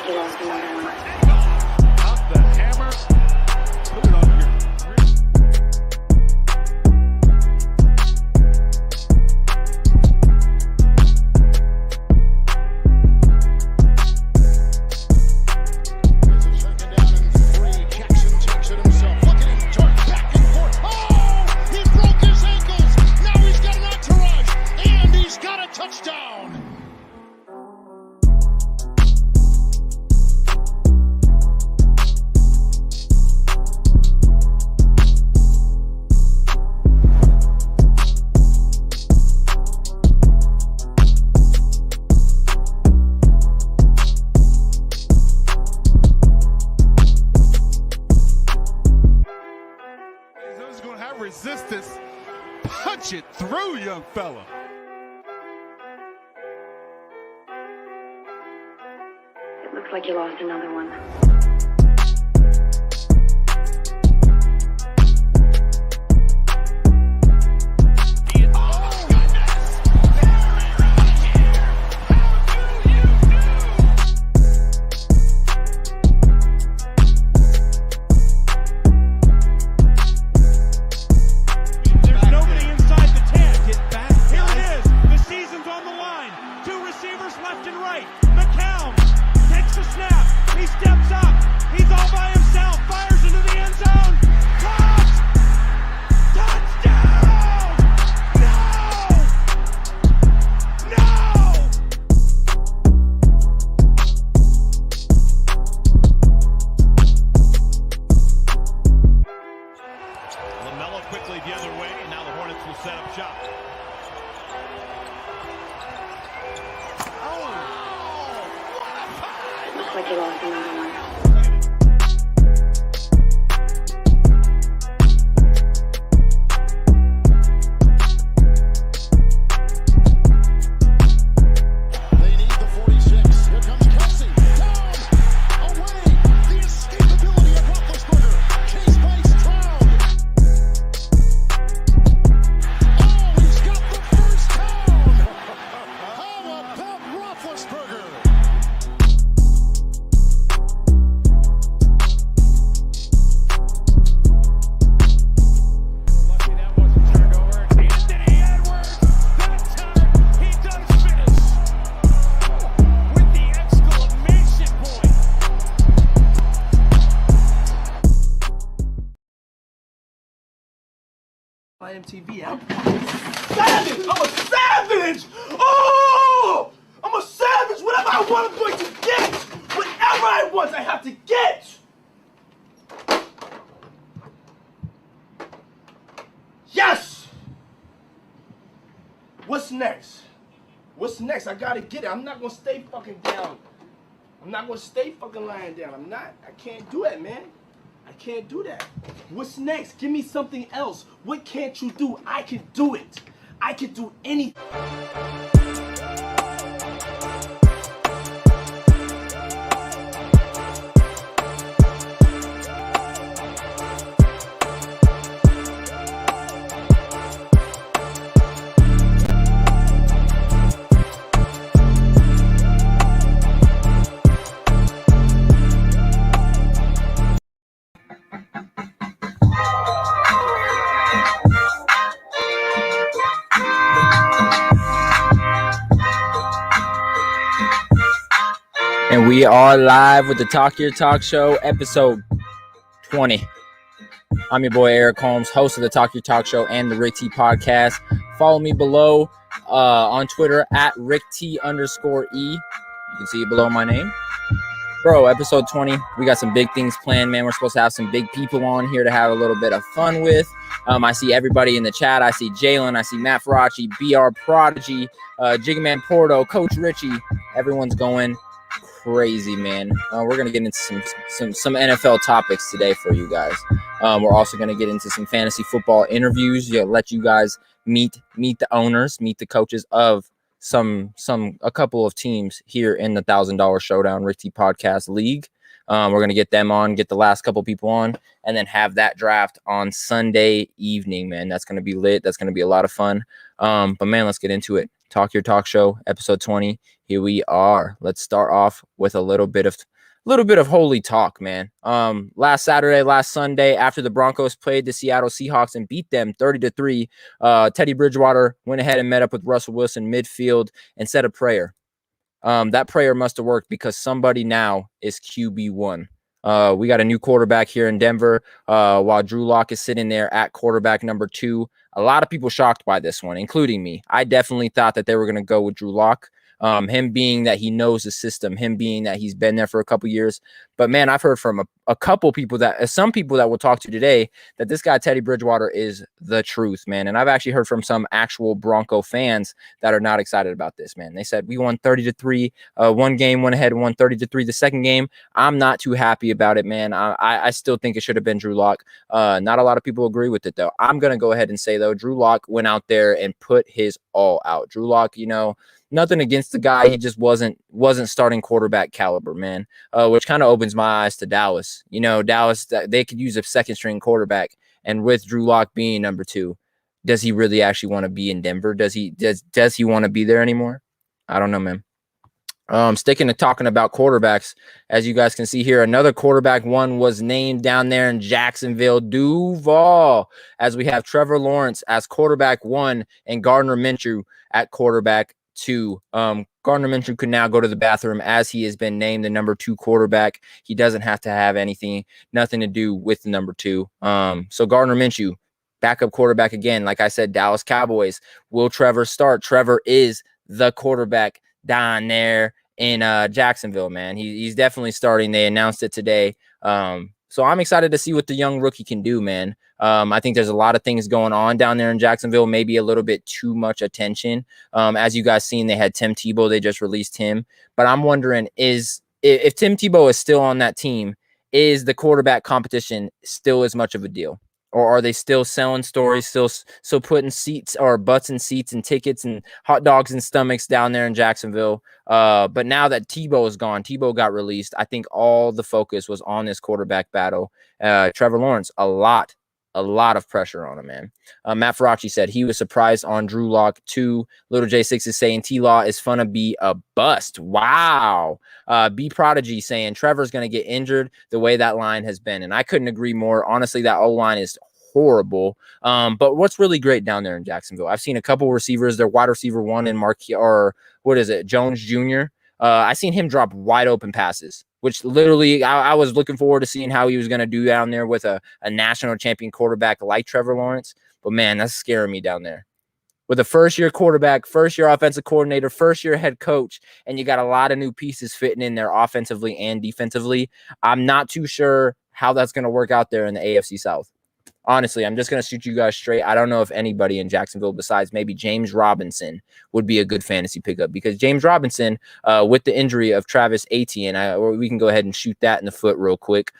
like you lost another one. Out the hammer. Put it on your wrist. As it's second down and 3, Jackson takes it himself. Look at him turn back and forth. Oh! He broke his ankles. Now he's got an entourage. And he's got a touchdown. Who's going to have resistance? Punch it through, young fella. It looks like you lost another one. There's nobody inside the 10. Get back. Here it is. The season's on the line. 2 receivers left and right. McCown takes the snap. He steps up. He's all by himself. Fires into the end zone. Caught! Touchdown! No! No! LaMelo quickly the other way, and now the Hornets will set up shop. Looks like you lost another one. They need the 46. Here comes Kelsey. Down. Away. The escapability of Roethlisberger. Chase by Stroud. Oh, he's got the first down. How about Roethlisberger? Lucky that wasn't turned over. Anthony Edwards, that time he does finish with the exclamation point. IMTV out. Savage! I'm a savage! Oh! I'm a savage! Whatever I want, I'm going to get! Whatever I want, I have to get! Yes! What's next? What's next? I gotta get it. I'm not gonna stay fucking down. I'm not gonna stay fucking lying down. I'm not. I can't do it, man. I can't do that. What's next? Give me something else. What can't you do? I can do it. I can do anything. And we are live with the Talk Your Talk Show, episode 20. I'm your boy Eric Holmes, host of the Talk Your Talk Show and the Rick T podcast. Follow me below on Twitter at RickT_E. You can see it below my name. Bro, episode 20. We got some big things planned, man. We're supposed to have some big people on here to have a little bit of fun with. I see everybody in the chat. I see Jalen. I see Matt Faraci, BR Prodigy, Jigman Porto, Coach Richie. Everyone's going crazy, man. We're gonna get into some NFL topics today for you guys. We're also gonna get into some fantasy football interviews. Let you guys meet the owners, meet the coaches of a couple of teams here in the $1,000 Showdown Rick T Podcast League. We're gonna get them on, get the last couple people on, and then have that draft on Sunday evening, man. That's gonna be lit. That's gonna be a lot of fun. But man, let's get into it. Talk Your Talk Show, episode 20. Here we are. Let's start off with a little bit of little bit of holy talk, man. Last Sunday, after the Broncos played the Seattle Seahawks and beat them 30-3, Teddy Bridgewater went ahead and met up with Russell Wilson midfield and said a prayer. That prayer must have worked because somebody now is QB1. We got a new quarterback here in Denver, while Drew Lock is sitting there at quarterback number 2. A lot of people shocked by this one, including me. I definitely thought that they were going to go with Drew Lock. Him being that he knows the system, him being that he's been there for a couple years. But man, I've heard from a couple people some people that we'll talk to today that this guy, Teddy Bridgewater, is the truth, man. And I've actually heard from some actual Bronco fans that are not excited about this, man. They said, we won 30-3, one game went ahead and won 30-3. The second game, I'm not too happy about it, man. I still think it should have been Drew Lock. Not a lot of people agree with it, though. I'm going to go ahead and say, though, Drew Lock went out there and put his all out. Drew Lock, nothing against the guy. He just wasn't starting quarterback caliber, man, which kind of opens my eyes to Dallas. Dallas, they could use a second string quarterback. And with Drew Lock being number 2, does he really actually want to be in Denver? Does he want to be there anymore? I don't know, man. Sticking to talking about quarterbacks, as you guys can see here, another quarterback one was named down there in Jacksonville, Duval, as we have Trevor Lawrence as quarterback 1 and Gardner Minshew at quarterback 2. Gardner Minshew could now go to the bathroom as he has been named the number 2 quarterback. He doesn't have to have nothing to do with the number 2. So Gardner Minshew, backup quarterback again. Like I said, Dallas Cowboys. Will Trevor start? Trevor is the quarterback down there in Jacksonville, man. He's definitely starting. They announced it today. So I'm excited to see what the young rookie can do, man. I think there's a lot of things going on down there in Jacksonville, maybe a little bit too much attention. As you guys seen, they had Tim Tebow. They just released him. But I'm wondering, if Tim Tebow is still on that team, is the quarterback competition still as much of a deal? Or are they still selling stories, still putting seats or butts in seats and tickets and hot dogs and stomachs down there in Jacksonville? But now that Tebow is gone, Tebow got released, I think all the focus was on this quarterback battle. Trevor Lawrence, a lot of pressure on him, man. Matt Faraci said he was surprised on Drew Lock too. Little J6 is saying T-Law is fun to be a bust. Wow. B Prodigy saying Trevor's going to get injured the way that line has been. And I couldn't agree more. Honestly, that O-line is horrible. But what's really great down there in Jacksonville, I've seen a couple receivers, their wide receiver 1 in Jones Jr. I seen him drop wide open passes, which literally I was looking forward to seeing how he was going to do down there with a national champion quarterback like Trevor Lawrence. But man, that's scaring me down there. With a first-year quarterback, first-year offensive coordinator, first-year head coach, and you got a lot of new pieces fitting in there offensively and defensively, I'm not too sure how that's going to work out there in the AFC South. Honestly, I'm just going to shoot you guys straight. I don't know if anybody in Jacksonville besides maybe James Robinson would be a good fantasy pickup, because James Robinson, with the injury of Travis Etienne, we can go ahead and shoot that in the foot real quick.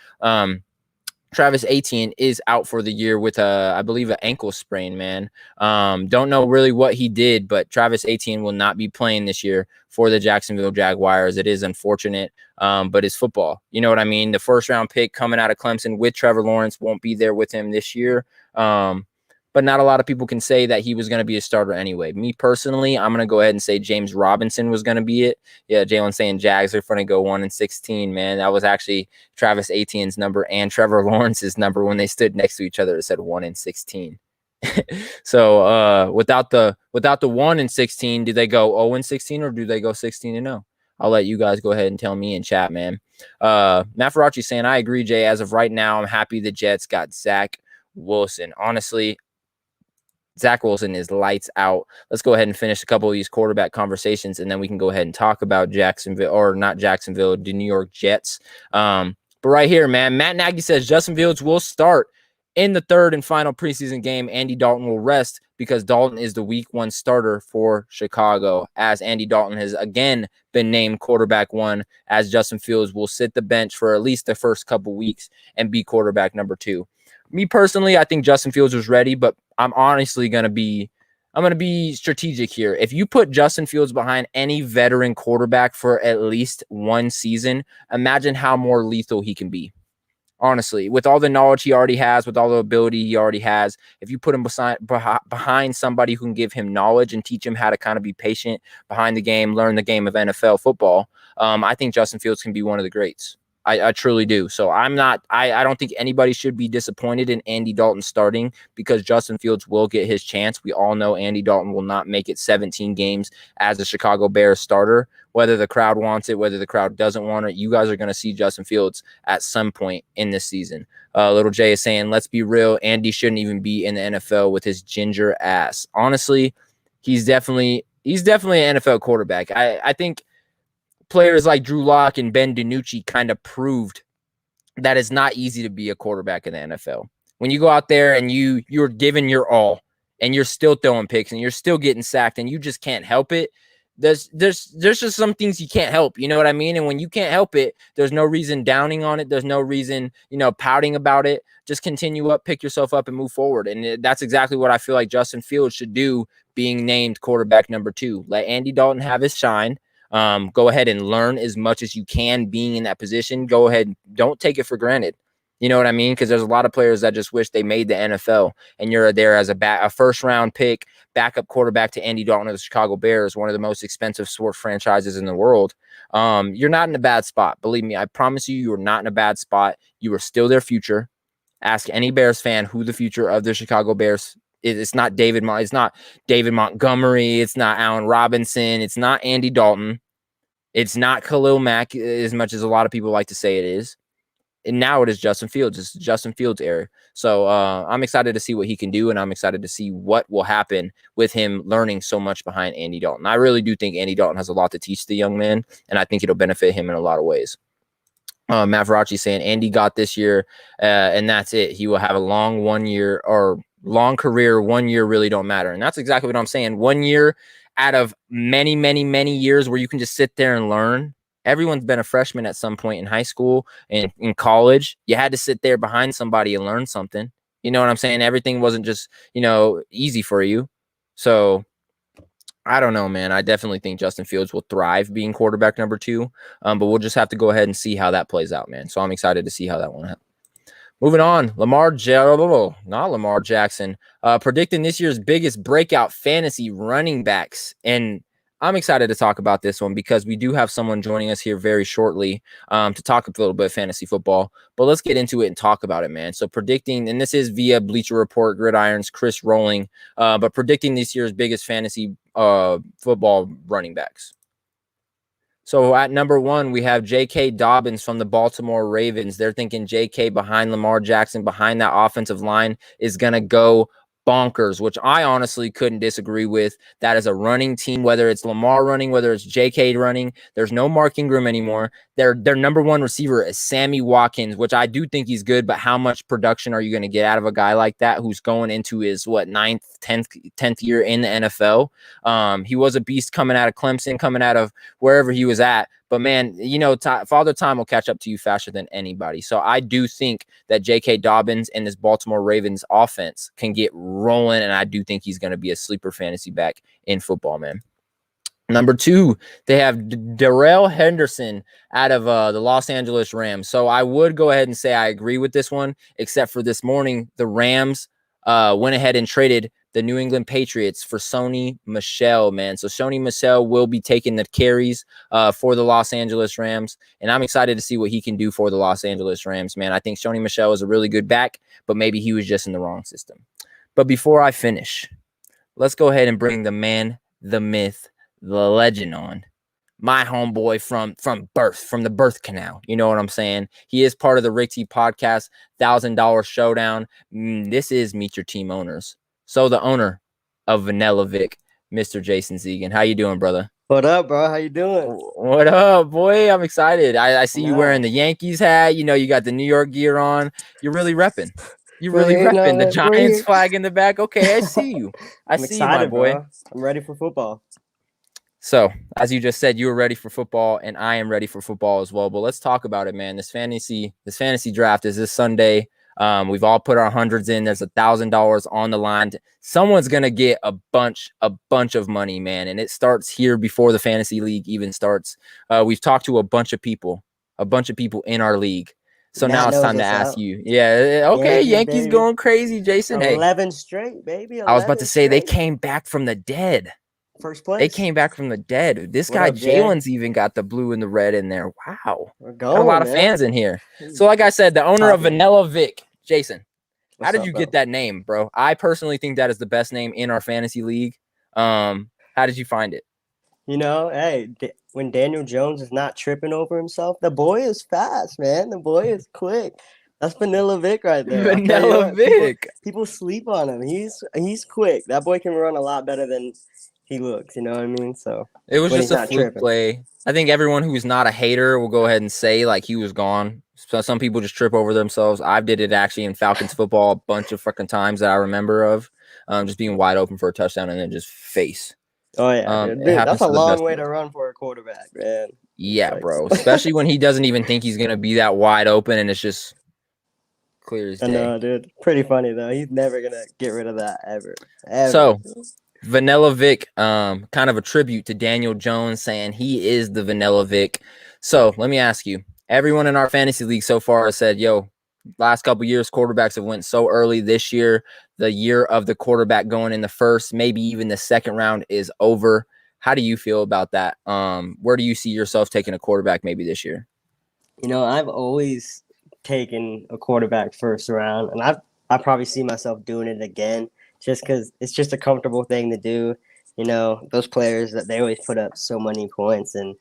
Travis Etienne is out for the year with I believe an ankle sprain, man. Don't know really what he did, but Travis Etienne will not be playing this year for the Jacksonville Jaguars. It is unfortunate, but it's football. You know what I mean? The first round pick coming out of Clemson with Trevor Lawrence won't be there with him this year. But not a lot of people can say that he was going to be a starter anyway. Me personally, I'm going to go ahead and say James Robinson was going to be it. Yeah, Jalen saying Jags are going to go 1-16, man. That was actually Travis Etienne's number and Trevor Lawrence's number when they stood next to each other. It said 1-16. So without the 1-16, do they go 0-16 or do they go 16-0? I'll let you guys go ahead and tell me in chat, man. Matt Faraci saying, I agree, Jay. As of right now, I'm happy the Jets got Zach Wilson. Honestly, Zach Wilson is lights out. Let's go ahead and finish a couple of these quarterback conversations, and then we can go ahead and talk about the New York Jets. But right here, man, Matt Nagy says Justin Fields will start in the third and final preseason game. Andy Dalton will rest because Dalton is the week 1 starter for Chicago, as Andy Dalton has again been named quarterback 1, as Justin Fields will sit the bench for at least the first couple weeks and be quarterback number 2. Me personally, I think Justin Fields was ready, but I'm honestly going to be strategic here. If you put Justin Fields behind any veteran quarterback for at least 1 season, imagine how more lethal he can be. Honestly, with all the knowledge he already has, with all the ability he already has, if you put him behind somebody who can give him knowledge and teach him how to kind of be patient behind the game, learn the game of NFL football, I think Justin Fields can be one of the greats. I truly do. So I don't think anybody should be disappointed in Andy Dalton starting because Justin Fields will get his chance. We all know Andy Dalton will not make it 17 games as a Chicago Bears starter, whether the crowd wants it, whether the crowd doesn't want it. You guys are going to see Justin Fields at some point in this season. Little Jay is saying, let's be real. Andy shouldn't even be in the NFL with his ginger ass. Honestly, he's definitely an NFL quarterback. I think players like Drew Lock and Ben DiNucci kind of proved that it's not easy to be a quarterback in the NFL. When you go out there and you're giving your all and you're still throwing picks and you're still getting sacked and you just can't help it, there's just some things you can't help. You know what I mean? And when you can't help it, there's no reason downing on it. There's no reason, pouting about it. Just continue up, pick yourself up and move forward. And that's exactly what I feel like Justin Fields should do being named quarterback number 2. Let Andy Dalton have his shine. Go ahead and learn as much as you can being in that position. Go ahead. Don't take it for granted. You know what I mean? Because there's a lot of players that just wish they made the NFL and you're there as a first-round pick, backup quarterback to Andy Dalton of the Chicago Bears, one of the most expensive sports franchises in the world. You're not in a bad spot. Believe me, I promise you, are not in a bad spot. You are still their future. Ask any Bears fan who the future of the Chicago Bears is. It's not David Montgomery. It's not Allen Robinson. It's not Andy Dalton. It's not Khalil Mack, as much as a lot of people like to say it is. And now it is Justin Fields. It's Justin Fields' era. So I'm excited to see what he can do, and I'm excited to see what will happen with him learning so much behind Andy Dalton. I really do think Andy Dalton has a lot to teach the young man, and I think it'll benefit him in a lot of ways. Matt Veracci saying Andy got this year, and that's it. He will have a long 1 year or long career. 1 year really don't matter. And that's exactly what I'm saying. 1 year out of many, many, many years where you can just sit there and learn. Everyone's been a freshman at some point in high school and in college. You had to sit there behind somebody and learn something. You know what I'm saying? Everything wasn't just, easy for you. So I don't know, man. I definitely think Justin Fields will thrive being quarterback number 2. But we'll just have to go ahead and see how that plays out, man. So I'm excited to see how that one happens. Moving on, Lamar Jackson, predicting this year's biggest breakout fantasy running backs. And I'm excited to talk about this one because we do have someone joining us here very shortly to talk a little bit of fantasy football. But let's get into it and talk about it, man. So predicting, and this is via Bleacher Report, Gridiron's Chris Rowling, but predicting this year's biggest fantasy football running backs. So at number 1, we have J.K. Dobbins from the Baltimore Ravens. They're thinking J.K. behind Lamar Jackson, behind that offensive line, is going to go bonkers, which I honestly couldn't disagree with. That is a running team, whether it's Lamar running, whether it's J.K. running. There's no Mark Ingram anymore. Their number 1 receiver is Sammy Watkins, which I do think he's good, but how much production are you going to get out of a guy like that who's going into his, 9th, 10th year in the NFL? He was a beast coming out of Clemson, coming out of wherever he was at. But, man, Father Time will catch up to you faster than anybody. So I do think that J.K. Dobbins and this Baltimore Ravens offense can get rolling, and I do think he's going to be a sleeper fantasy back in football, man. Number 2, they have Darrell Henderson out of the Los Angeles Rams. So I would go ahead and say I agree with this one, except for this morning, the Rams went ahead and traded the New England Patriots for Sony Michel, man. So Sony Michel will be taking the carries for the Los Angeles Rams, and I'm excited to see what he can do for the Los Angeles Rams, man. I think Sony Michel is a really good back, but maybe he was just in the wrong system. But before I finish, let's go ahead and bring the man, the myth, the legend on. My homeboy from the birth canal. You know what I'm saying? He is part of the Rick T Podcast $1,000 Showdown. This is Meet Your Team Owners. So the owner of Vanilla Vic, Mr. Jason Zegan. How you doing, brother? What up, bro? How you doing? What up, boy? I'm excited. I see you wearing the Yankees hat. You got the New York gear on. You're really repping. You're really repping the Giants flag in the back. Okay, I see you. I'm see excited, you, my boy. Bro. I'm ready for football. So, as you just said, you were ready for football, and I am ready for football as well. But let's talk about it, man. This fantasy draft is this Sunday. We've all put our hundreds in. There's $1,000 on the line. Someone's gonna get a bunch of money, man, and it starts here before the fantasy league even starts. We've talked to a bunch of people in our league. So now it's time to ask you. Yeah, okay, Yankees going crazy, Jason. 11 straight, baby. I was about to say they came back from the dead. first place. They came back from the dead. This What guy up, Jan? Jalen's even got the blue and the red in there. Wow. We're Got going, a lot of man. fans in here. So like I said, the owner of Poppin'. Vanilla Vic, Jason, how What's did up, you bro? get that name, bro? I personally think that is the best name in our fantasy league. How did you find it? You know, hey, when Daniel Jones is not tripping over himself, the boy is fast, man. The boy is quick. That's Vanilla Vic right there. I'll tell you Vanilla what, Vic. People sleep on him. He's quick. That boy can run a lot better than he looks. You know what I mean? So It was when just he's a not fluke tripping. play. I think everyone who's not a hater will go ahead and say like he was gone. So some people just trip over themselves. I did it actually in Falcons football a bunch of fucking times that I remember of, just being wide open for a touchdown and then just face. Oh yeah, It dude, happens that's a to the long best way of to us. run for a quarterback, man. Yeah, Like- bro. Especially when he doesn't even think he's gonna be that wide open and it's just clear as I day. know, dude. Pretty funny though. He's never gonna get rid of that ever. So Vanilla Vic, kind of a tribute to Daniel Jones, saying he is the Vanilla Vic. So let me ask you, everyone in our fantasy league so far has said, yo, last couple years, quarterbacks have went so early. This year, the year of the quarterback going in the first, maybe even the second round is over. How do you feel about that? Where do you see yourself taking a quarterback maybe this year? You know, I've always taken a quarterback first round, and I probably see myself doing it again, just because it's just a comfortable thing to do. You know, those players that they always put up so many points, and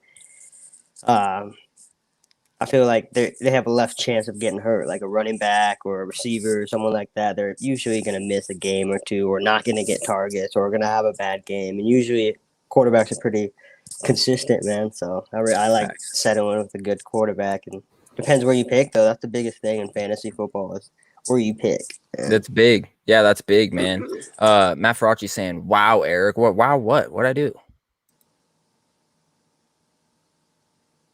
I feel like they have a less chance of getting hurt, like a running back or a receiver or someone like that. They're usually going to miss a game or two, or not going to get targets, or going to have a bad game. And usually, quarterbacks are pretty consistent, man. So I like settling with a good quarterback. And depends where you pick, though. That's the biggest thing in fantasy football is where you pick. Yeah. That's big. Yeah, that's big, man. Matt Ferracci saying, wow, Eric. What? Wow, what? What'd I do?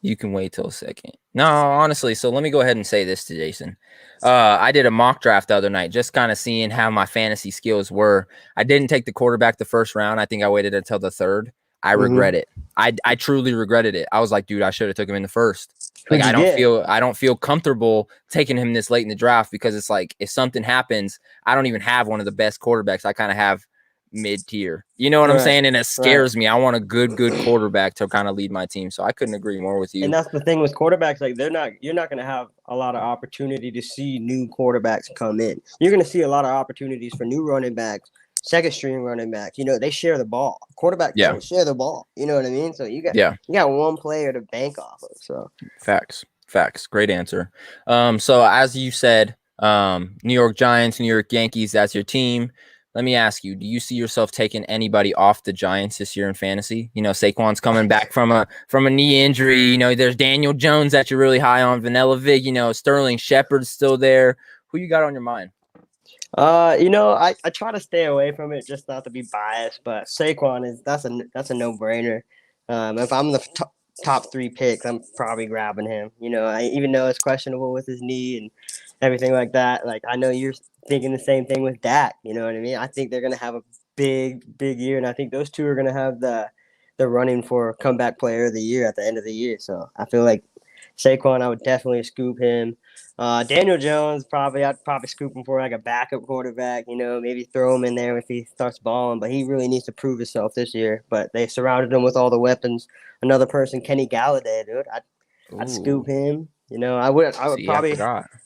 You can wait till a second. No, honestly, so let me go ahead and say this to Jason. I did a mock draft the other night, just kind of seeing how my fantasy skills were. I didn't take the quarterback the first round. I think I waited until the third. I regret it. I truly regretted it. I was like, dude, I should have took him in the first. Like, I don't feel comfortable taking him this late in the draft because it's like if something happens, I don't even have one of the best quarterbacks. I kind of have mid-tier. You know what I'm saying? And it scares me. I want a good quarterback to kind of lead my team. So I couldn't agree more with you. And that's the thing with quarterbacks, like you're not going to have a lot of opportunity to see new quarterbacks come in. You're going to see a lot of opportunities for new running backs, second string running backs. You know, they share the ball. Quarterbacks don't share the ball. You know what I mean? So you got one player to bank off of. So Facts. Great answer. So as you said, New York Giants, New York Yankees, that's your team. Let me ask you, do you see yourself taking anybody off the Giants this year in fantasy? You know, Saquon's coming back from a knee injury. You know, there's Daniel Jones that you're really high on, Vanilla Vic, you know, Sterling Shepard's still there. Who you got on your mind? You know, I try to stay away from it just not to be biased, but Saquon that's a no-brainer. If I'm the top three picks, I'm probably grabbing him. You know, even though it's questionable with his knee and everything like that. Like, I know you're thinking the same thing with Dak. You know what I mean? I think they're going to have a big year, and I think those two are going to have the running for comeback player of the year at the end of the year. So I feel like Saquon, I would definitely scoop him. Daniel Jones, I'd probably scoop him for like a backup quarterback, you know, maybe throw him in there if he starts balling, but he really needs to prove himself this year. But they surrounded him with all the weapons. Another person, Kenny Galladay, dude. I'd scoop him. You know, I would probably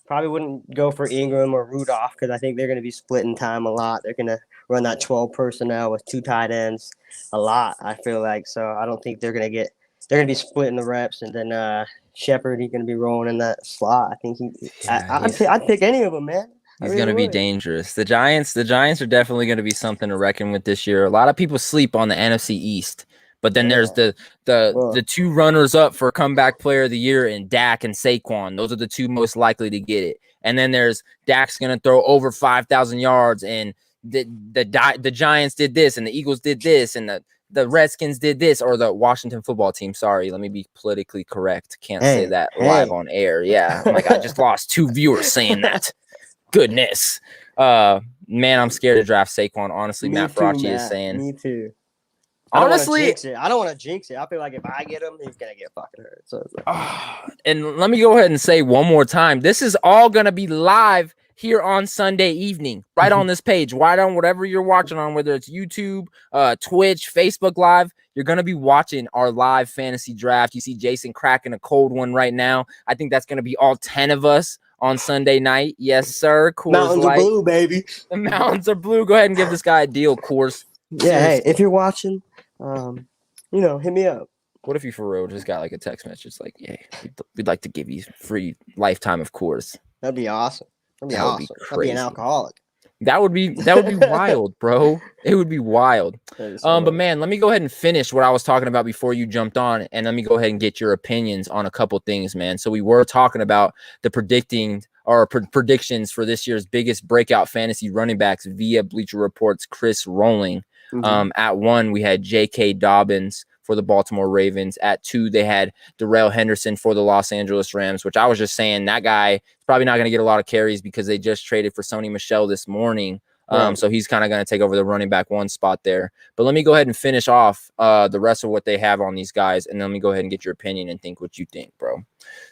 wouldn't go for Ingram or Rudolph because I think they're going to be splitting time a lot. They're going to run that 12 personnel with two tight ends a lot, I feel like. So I don't think they're going to be splitting the reps. And then Shepard, he's going to be rolling in that slot. I think I'd pick any of them, man. He's going to be dangerous. The Giants are definitely going to be something to reckon with this year. A lot of people sleep on the NFC East. But then there's the two runners up for comeback player of the year in Dak and Saquon. Those are the two most likely to get it. And then there's Dak's going to throw over 5,000 yards, and the Giants did this, and the Eagles did this, and the Redskins did this, or the Washington football team. Sorry, let me be politically correct. Can't say that live on air. Yeah, I'm like, I just lost 2 viewers saying that. Goodness. Man, I'm scared to draft Saquon. Honestly, Matt Ferracci is saying. Me too. Honestly, I don't want to jinx it. I feel like if I get him, he's gonna get fucking hurt. So and let me go ahead and say one more time, this is all gonna be live here on Sunday evening, right on this page, right on whatever you're watching on, whether it's YouTube, Twitch, Facebook Live. You're going to be watching our live fantasy draft. You see Jason cracking a cold one right now. I think that's going to be all 10 of us on Sunday night. Yes, sir. Coors Mountains Light. are blue, baby. The mountains are blue. Go ahead and give this guy a deal, Coors. Yeah, hey, if you're watching, hit me up. What if you for real just got like a text message like, yeah, we'd like to give you free lifetime of Coors. That'd be awesome. That'd be That would be awesome. I'd be an crazy. alcoholic. That would be wild, bro. It would be wild. But man, let me go ahead and finish what I was talking about before you jumped on, and let me go ahead and get your opinions on a couple things, man. So we were talking about the predictions for this year's biggest breakout fantasy running backs via Bleacher Report's Chris Rowling. At 1, we had J.K. Dobbins for the Baltimore Ravens. At 2, they had Darrell Henderson for the Los Angeles Rams, which I was just saying that guy is probably not going to get a lot of carries because they just traded for Sony Michel this morning. So he's kind of going to take over the running back 1 spot there. But let me go ahead and finish off the rest of what they have on these guys, and then let me go ahead and get your opinion and think what you think, bro.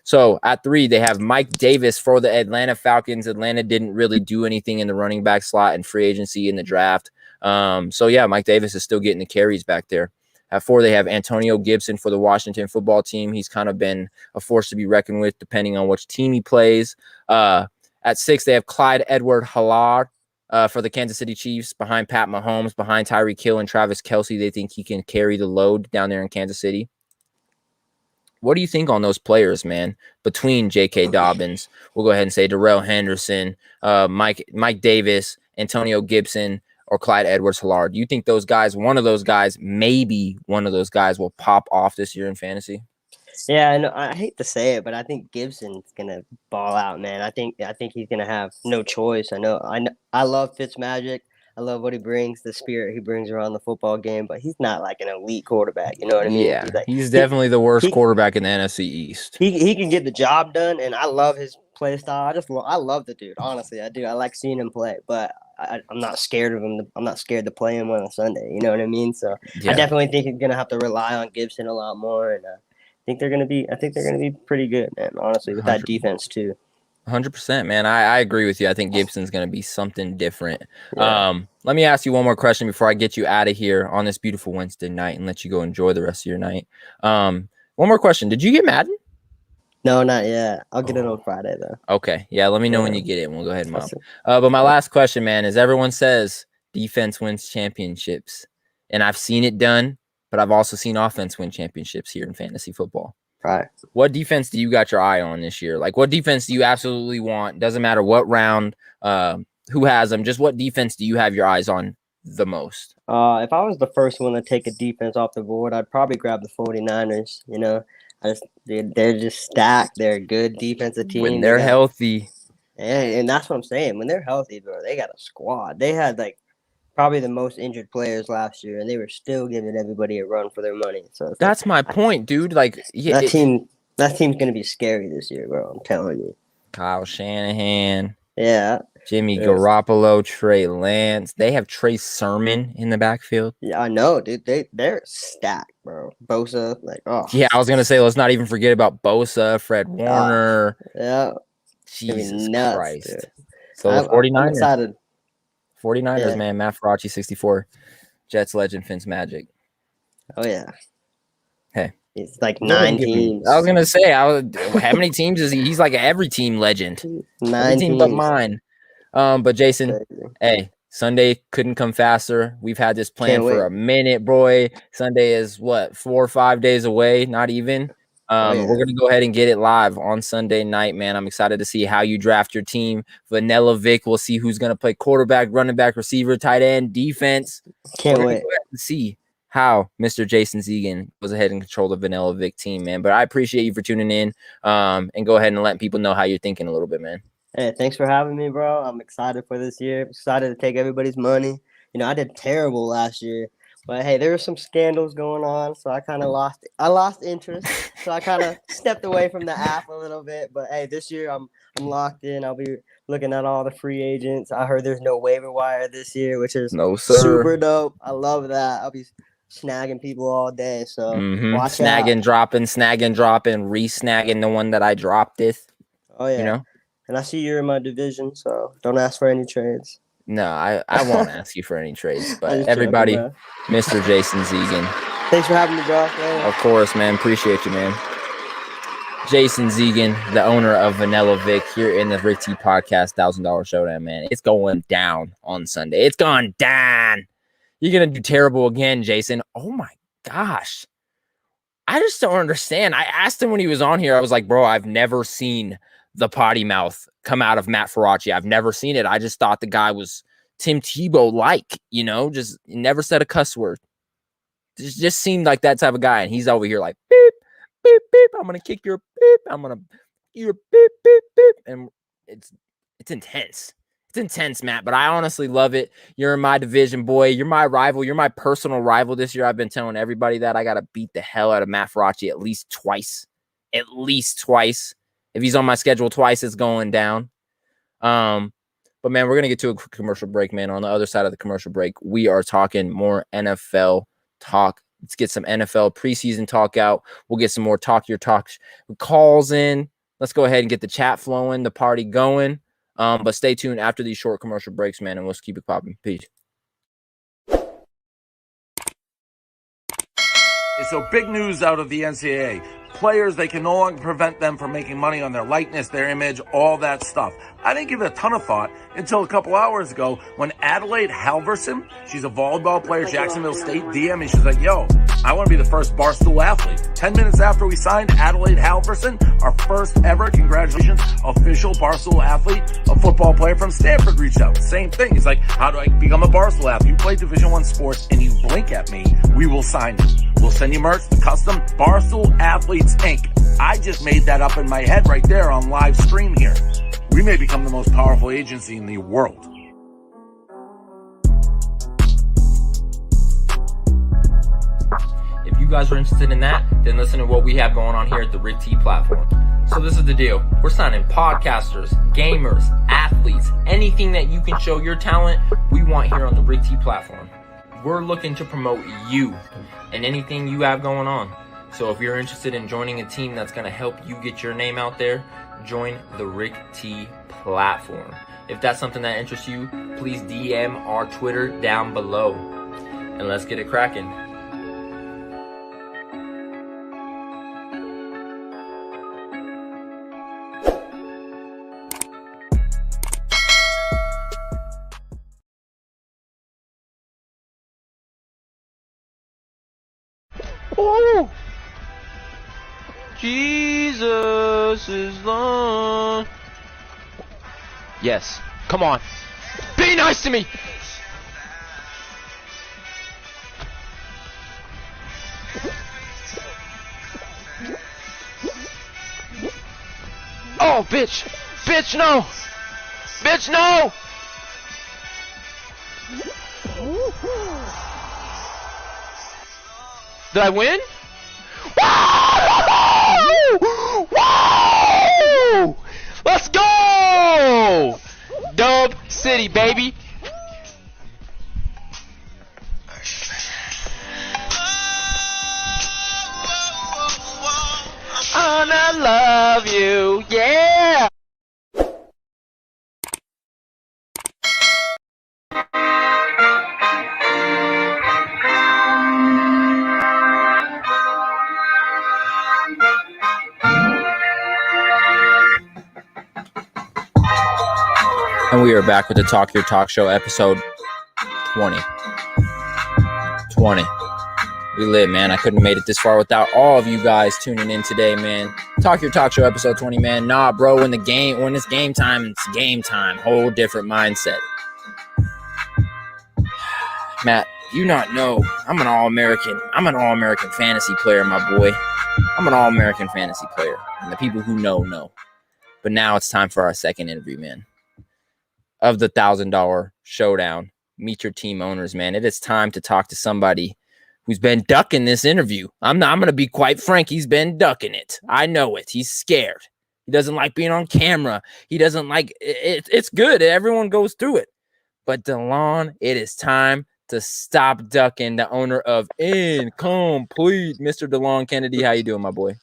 So at 3, they have Mike Davis for the Atlanta Falcons. Atlanta didn't really do anything in the running back slot and free agency in the draft. So yeah, Mike Davis is still getting the carries back there. At 4, they have Antonio Gibson for the Washington football team. He's kind of been a force to be reckoned with depending on which team he plays. At 6, they have Clyde Edwards-Helaire for the Kansas City Chiefs behind Pat Mahomes, behind Tyreek Hill and Travis Kelce. They think he can carry the load down there in Kansas City. What do you think on those players, man? Between J.K. Dobbins, we'll go ahead and say Darrell Henderson, Mike Davis, Antonio Gibson, or Clyde Edwards-Helaire. Do you think those guys, maybe one of those guys will pop off this year in fantasy? Yeah, no, I hate to say it, but I think Gibson's gonna ball out, man. I think he's gonna have no choice. I love Fitzmagic. I love what he brings, the spirit he brings around the football game, but he's not like an elite quarterback. You know what I mean? Yeah, he's definitely the worst quarterback in the NFC East. He can get the job done, and I love his play style. I love the dude. Honestly, I do. I like seeing him play, but I'm not scared of him. I'm not scared to play him on a Sunday. You know what I mean? So I definitely think he's gonna have to rely on Gibson a lot more, and I think they're gonna be pretty good, man. Honestly, with that defense too. 100%, man. I agree with you. I think Gibson's gonna be something different. Yeah. Let me ask you one more question before I get you out of here on this beautiful Wednesday night and let you go enjoy the rest of your night. One more question. Did you get Madden? No, not yet. I'll get it on Friday though. Okay. Yeah, let me know when you get it and we'll go ahead and mop. But my last question, man, is everyone says defense wins championships. And I've seen it done, but I've also seen offense win championships here in fantasy football. Right. What defense do you got your eye on this year? Like, what defense do you absolutely want? Doesn't matter what round, who has them. Just what defense do you have your eyes on the most? If I was the first one to take a defense off the board, I'd probably grab the 49ers. You know, they're just stacked. They're a good defensive team. When they're healthy. And that's what I'm saying. When they're healthy, bro, they got a squad. They had like probably the most injured players last year, and they were still giving everybody a run for their money. So that's my point, dude. Like, yeah, that team's gonna be scary this year, bro. I'm telling you. Kyle Shanahan. Yeah. Jimmy Garoppolo, Trey Lance. They have Trey Sermon in the backfield. Yeah, I know, dude. They're stacked, bro. Bosa, like, oh. Yeah, I was gonna say, let's not even forget about Bosa, Fred Warner. Yeah. Jesus nuts, Christ. Dude. So the 49ers. I'm excited. 49ers, man. Matt Faraci, 64. Jets legend, Fitzmagic. Oh, yeah. Hey. It's like 9 teams. I was going to say, how many teams is he? He's like an every team legend. 9 teams. But mine. But Jason, hey, Sunday couldn't come faster. We've had this plan for a minute, boy. Sunday is what, 4 or 5 days away? Not even. We're going to go ahead and get it live on Sunday night, man. I'm excited to see how you draft your team. Vanilla Vic, we'll see who's going to play quarterback, running back, receiver, tight end, defense. Can't wait. Go ahead and see how Mr. Jason Zegan goes ahead and control the Vanilla Vic team, man. But I appreciate you for tuning in and go ahead and letting people know how you're thinking a little bit, man. Hey, thanks for having me, bro. I'm excited for this year. Excited to take everybody's money. You know, I did terrible last year. But hey, there were some scandals going on, so I kind of lost interest. So I kind of stepped away from the app a little bit. But hey, this year I'm locked in. I'll be looking at all the free agents. I heard there's no waiver wire this year, which is super dope. I love that. I'll be snagging people all day. So watch snagging, out. dropping, re-snagging the one that I dropped this. Oh yeah. You know? and I see you're in my division, so don't ask for any trades. No, I won't ask you for any trades, I'm but just everybody, joking, Mr. Jason Zegan. Thanks for having me, bro. Yeah. Of course, man. Appreciate you, man. Jason Zegan, the owner of Vanilla Vic, here in the Rick T Podcast $1,000 Showdown, man. It's going down on Sunday. It's going down. You're going to do terrible again, Jason. Oh, my gosh. I just don't understand. I asked him when he was on here. I was like, bro, I've never seen the potty mouth come out of Matt Faraci. I've never seen it. I just thought the guy was Tim Tebow-like, just never said a cuss word. Just seemed like that type of guy. And he's over here like, beep, beep, beep. I'm going to kick your beep. I'm going to your beep, beep, beep. And it's intense. It's intense, Matt, but I honestly love it. You're in my division, boy. You're my rival. You're my personal rival this year. I've been telling everybody that I got to beat the hell out of Matt Faraci at least twice. At least twice. If he's on my schedule twice, it's going down. But, man, we're going to get to a quick commercial break, man. On the other side of the commercial break, we are talking more NFL talk. Let's get some NFL preseason talk out. We'll get some more Talk Your Talk calls in. Let's go ahead and get the chat flowing, the party going. But stay tuned after these short commercial breaks, man, and we'll keep it popping. Peace. So big news out of the NCAA. Players, they can no longer prevent them from making money on their likeness, their image, all that stuff. I didn't give it a ton of thought until a couple hours ago when Adelaide Halverson, she's a volleyball player, Jacksonville State, DM me. She's like, yo, I want to be the first Barstool athlete. 10 minutes after we signed Adelaide Halverson, our first ever, congratulations, official Barstool athlete, a football player from Stanford reached out. Same thing. He's like, how do I become a Barstool athlete? You play Division I sports and you blink at me, we will sign you. We'll send you merch, the custom Barstool Athletes Inc. I just made that up in my head right there on live stream here. We may become the most powerful agency in the world. If you guys are interested in that, then listen to what we have going on here at the Rick T platform. So this is the deal. We're signing podcasters, gamers, athletes, anything that you can show your talent, we want here on the Rick T platform. We're looking to promote you and anything you have going on. So if you're interested in joining a team that's going to help you get your name out there, join the Rick T platform. If that's something that interests you, please DM our Twitter down below. And let's get it cracking. Oh! Jesus is Lord. Yes. Come on. Be nice to me! Oh, bitch! Bitch, no! Bitch, no! Did I win? Woo! Woo! Let's go! Dub City, baby. I love you, yeah! And we are back with the Talk Your Talk Show, episode 20. 20. We lit, man. I couldn't have made it this far without all of you guys tuning in today, man. Talk Your Talk Show, episode 20, man. Nah, bro, when it's game time, it's game time. Whole different mindset. Matt, you not know, I'm an All-American. I'm an All-American fantasy player, my boy. I'm an All-American fantasy player. And the people who know. But now it's time for our second interview, man. Of the $1,000 showdown, meet your team owners, man. It is time to talk to somebody who's been ducking this interview. I'm going to be quite frank. He's been ducking it. I know it. He's scared. He doesn't like being on camera. He doesn't like it. It's good. Everyone goes through it. But DeLon, it is time to stop ducking. The owner of Incomplete, Mr. DeLon Kennedy. How you doing, my boy?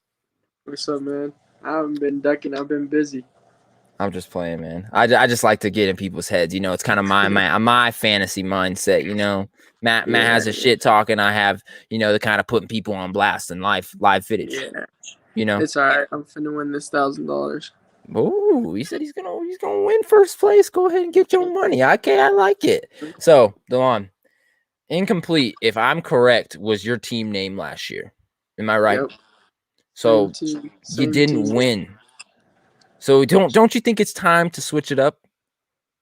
What's up, man? I haven't been ducking. I've been busy. I'm just playing, man. I just like to get in people's heads. You know, it's kind of my fantasy mindset. You know, Matt has a shit talk, and I have the kind of putting people on blast and live footage. Yeah, You know, it's all right. I'm finna win this $1,000. oh, he said he's gonna win first place. Go ahead and get your money. Okay, I like it. So, Delon, Incomplete, if I'm correct, was your team name last year. Am I right? Yep. So Same you didn't team. win. So don't you think it's time to switch it up?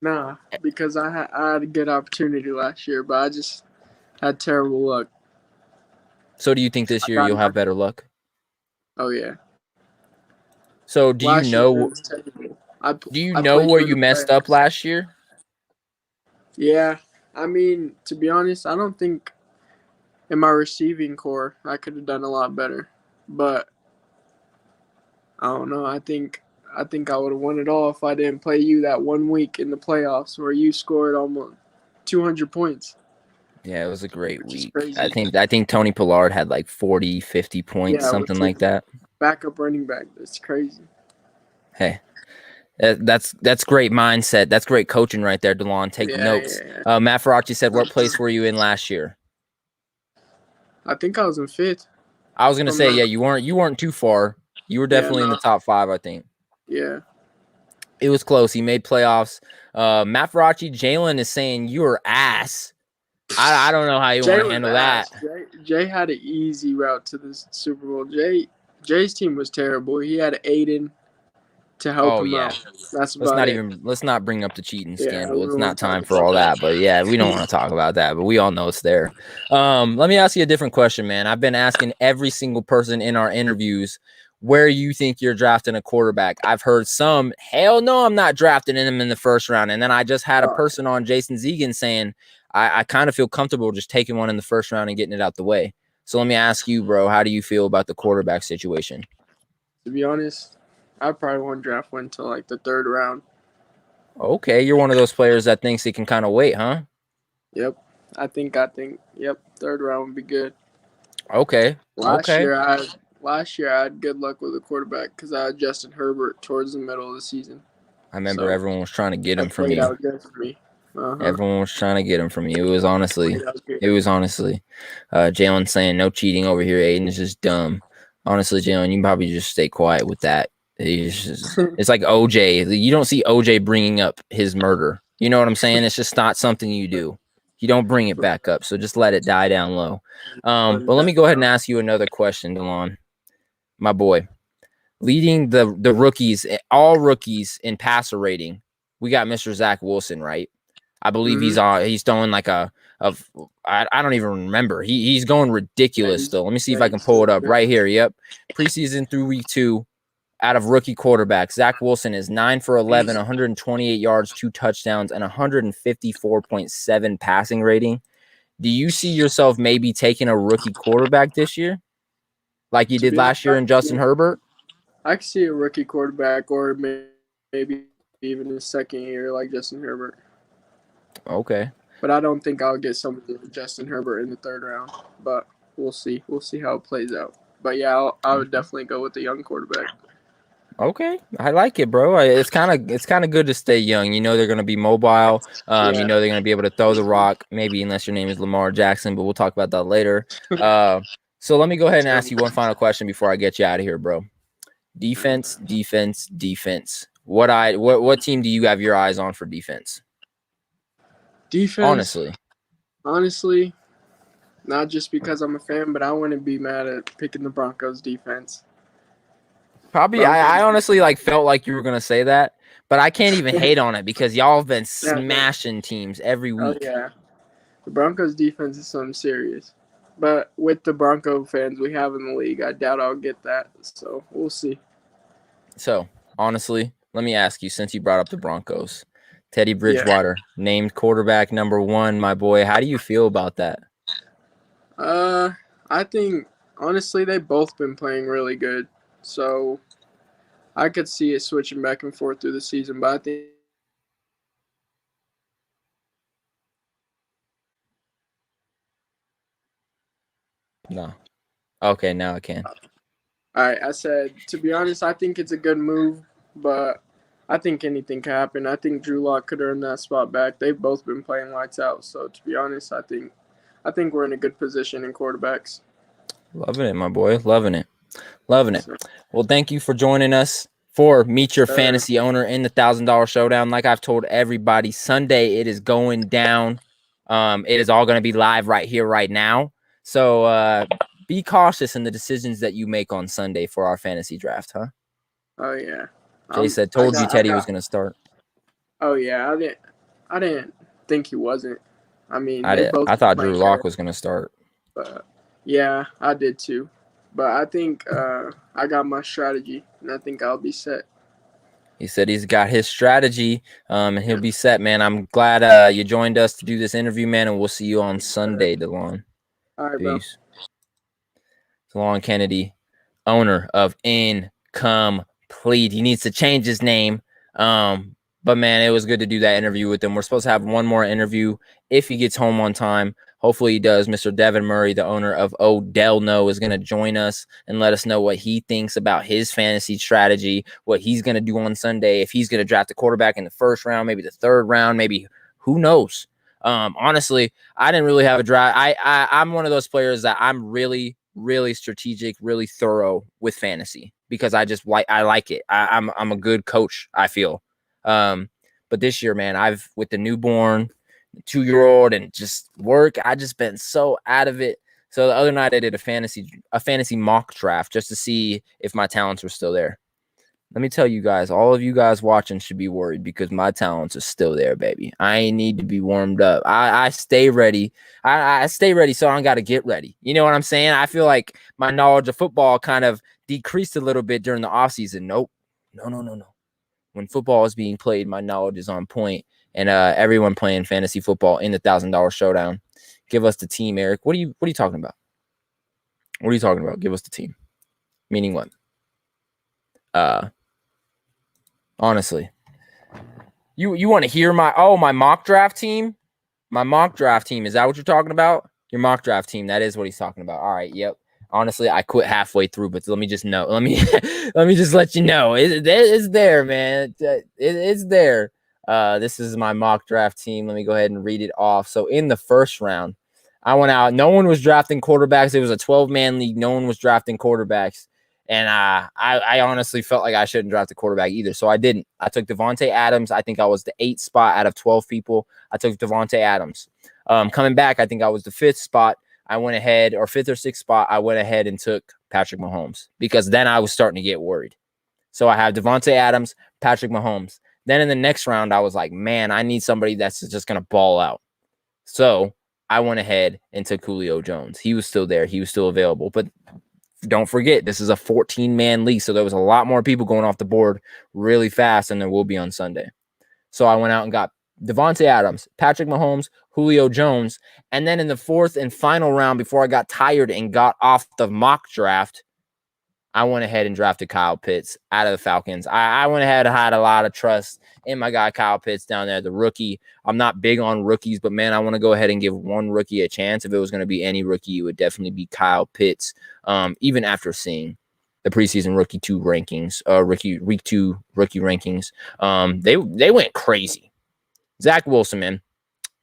Nah, because I had a good opportunity last year, but I just had terrible luck. So do you think this year you'll have better luck? Oh yeah. So do you know where you messed up last year? Yeah. I mean, to be honest, I don't think in my receiving core I could have done a lot better. But I don't know. I think I would have won it all if I didn't play you that 1 week in the playoffs where you scored almost 200 points. Yeah, it was a great week. I think Tony Pollard had like 40, 50 points, something like that. Backup running back. That's crazy. Hey, that's great mindset. That's great coaching right there, DeLon. Take notes. Yeah. Matt Faraci said, what place were you in last year? I think I was in 5th. I was gonna say, yeah, you weren't too far. You were definitely in the top 5, I think. Yeah. It was close. He made playoffs. Matt Faraci, Jalen is saying you were ass. I don't know how you want to handle that. Jay had an easy route to the Super Bowl. Jay's team was terrible. He had Aiden to help him out. That's about it. Let's not bring up the cheating scandal. It's not time for all that. But yeah, we don't want to talk about that. But we all know it's there. Let me ask you a different question, man. I've been asking every single person in our interviews where you think you're drafting a quarterback. I've heard some, hell no, I'm not drafting him in the first round. And then I just had a person on, Jason Zegan, saying I kind of feel comfortable just taking one in the first round and getting it out the way. So let me ask you, bro, how do you feel about the quarterback situation? To be honest, I probably won't draft one until like the 3rd round. Okay, you're one of those players that thinks he can kind of wait, huh? Yep. I think, 3rd round would be good. Okay. Last year I had good luck with the quarterback because I had Justin Herbert towards the middle of the season. I remember everyone was trying to get him from Played you. out good for me. Everyone was trying to get him from you. It was honestly Jalen saying no cheating over here. Aiden is just dumb. Honestly, Jalen, you can probably just stay quiet with that. It's like OJ. You don't see OJ bringing up his murder. You know what I'm saying? It's just not something you do. You don't bring it back up. So just let it die down low. But let me go ahead and ask you another question, DeLon, my boy. Leading the rookies, all rookies in passer rating, we got Mr. Zach Wilson, right? I believe he's throwing like I don't even remember. He's going ridiculous still. Let me see if I can pull it up right here. Yep. Preseason through week 2 out of rookie quarterbacks. Zach Wilson is 9 for 11, 128 yards, 2 touchdowns, and 154.7 passing rating. Do you see yourself maybe taking a rookie quarterback this year? Like you did last year in Justin Herbert? I could see a rookie quarterback or maybe even his second year like Justin Herbert. Okay. But I don't think I'll get somebody like Justin Herbert in the 3rd round. But we'll see. We'll see how it plays out. But yeah, I would definitely go with the young quarterback. Okay, I like it, bro. It's kind of good to stay young. You know they're going to be mobile. You know they're going to be able to throw the rock. Maybe unless your name is Lamar Jackson, but we'll talk about that later. So let me go ahead and ask you one final question before I get you out of here, bro. Defense. What team do you have your eyes on for defense? Defense. Honestly, not just because I'm a fan, but I wouldn't be mad at picking the Broncos defense. Probably, I honestly felt like you were gonna say that, but I can't even hate on it because y'all have been smashing teams every week. Oh yeah, the Broncos defense is something serious. But with the Bronco fans we have in the league, I doubt I'll get that. So we'll see. So honestly, let me ask you, since you brought up the Broncos, Teddy Bridgewater named quarterback number 1, my boy. How do you feel about that? I think honestly they've both been playing really good. So I could see it switching back and forth through the season, but I think no. Okay, now I can. All right, I said, to be honest, I think it's a good move, but I think anything can happen. I think Drew Lock could earn that spot back. They've both been playing lights out. So to be honest, I think we're in a good position in quarterbacks. Loving it, my boy. Loving it. Loving it. Well, thank you for joining us for Meet Your Fantasy Owner in the $1,000 Showdown. Like I've told everybody, Sunday it is going down. It is all going to be live right here, right now. So be cautious in the decisions that you make on Sunday for our fantasy draft, huh? Oh yeah. Jay said, "Told you Teddy was going to start." Oh yeah, I didn't think he wasn't. I mean, I thought Drew Lock was going to start. But yeah, I did too. But I think I got my strategy, and I think I'll be set. He said he's got his strategy, and he'll be set, man. I'm glad you joined us to do this interview, man, and we'll see you on Sunday, DeLon. All right, peace. DeLon Kennedy, owner of Incomplete. He needs to change his name. But, man, it was good to do that interview with him. We're supposed to have one more interview if he gets home on time. Hopefully he does. Mr. Devin Murray, the owner of Odell No, is going to join us and let us know what he thinks about his fantasy strategy, what he's going to do on Sunday, if he's going to draft a quarterback in the first round, maybe the third round, maybe who knows. Honestly, I didn't really have a draft. I'm one of those players that I'm really, really strategic, really thorough with fantasy because I like it. I'm a good coach, I feel. But this year, man, with the newborn, 2-year-old and just work, I just been so out of it. So the other night I did a fantasy mock draft just to see if my talents were still there. Let me tell you guys, all of you guys watching should be worried because my talents are still there, baby. I need to be warmed up. I stay ready. I stay ready, so I don't got to get ready. You know what I'm saying? I feel like my knowledge of football kind of decreased a little bit during the offseason. Nope. No. When football is being played, my knowledge is on point. And everyone playing fantasy football in the $1,000 Showdown. Give us the team, Eric. What are you talking about? What are you talking about? Give us the team. Meaning what? Honestly. You want to hear my mock draft team? My mock draft team. Is that what you're talking about? Your mock draft team. That is what he's talking about. All right. Yep. Honestly, I quit halfway through, but let me just know. Let me just let you know. It's there, man. It's there. This is my mock draft team. Let me go ahead and read it off. So in the first round, I went out. No one was drafting quarterbacks. It was a 12-man league. No one was drafting quarterbacks. And I honestly felt like I shouldn't draft a quarterback either. So I didn't. I took Devontae Adams. I think I was the 8th spot out of 12 people. I took Devontae Adams. Coming back, I think I was the 5th spot. I went ahead, or 5th or 6th spot, I went ahead and took Patrick Mahomes because then I was starting to get worried. So I have Devontae Adams, Patrick Mahomes. Then in the next round, I was like, man, I need somebody that's just going to ball out. So I went ahead and took Julio Jones. He was still there. He was still available. But don't forget, this is a 14-man league. So there was a lot more people going off the board really fast than there will be on Sunday. So I went out and got Devontae Adams, Patrick Mahomes, Julio Jones. And then in the 4th and final round, before I got tired and got off the mock draft, I went ahead and drafted Kyle Pitts out of the Falcons. I went ahead and had a lot of trust in my guy Kyle Pitts down there, the rookie. I'm not big on rookies, but, man, I want to go ahead and give one rookie a chance. If it was going to be any rookie, it would definitely be Kyle Pitts, even after seeing the preseason rookie 2 rankings, week 2 rookie rankings. They went crazy. Zach Wilson, man.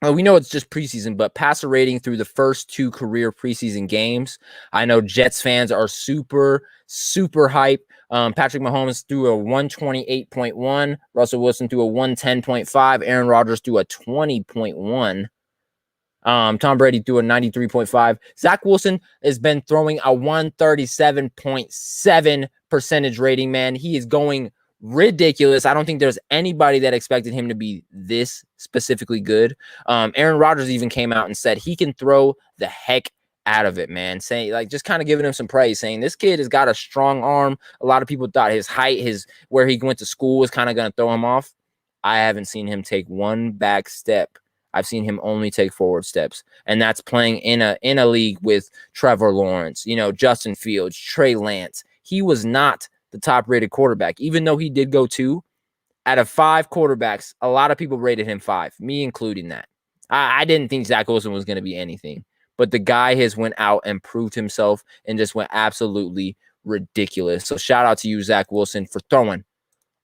Well, we know it's just preseason, but passer rating through the first 2 career preseason games. I know Jets fans are super, super hype. Patrick Mahomes threw a 128.1. Russell Wilson threw a 110.5. Aaron Rodgers threw a 20.1. Tom Brady threw a 93.5. Zach Wilson has been throwing a 137.7 percentage rating, man. He is going ridiculous. I don't think there's anybody that expected him to be this specifically good. Aaron Rodgers even came out and said he can throw the heck out of it, man. Saying, like, just kind of giving him some praise, saying this kid has got a strong arm. A lot of people thought his height, where he went to school was kind of going to throw him off. I haven't seen him take one back step. I've seen him only take forward steps, and that's playing in a league with Trevor Lawrence, Justin Fields, Trey Lance. He was not the top-rated quarterback, even though he did go 2. Out of 5 quarterbacks, a lot of people rated him 5, me including that. I didn't think Zach Wilson was going to be anything, but the guy has went out and proved himself and just went absolutely ridiculous. So shout out to you, Zach Wilson, for throwing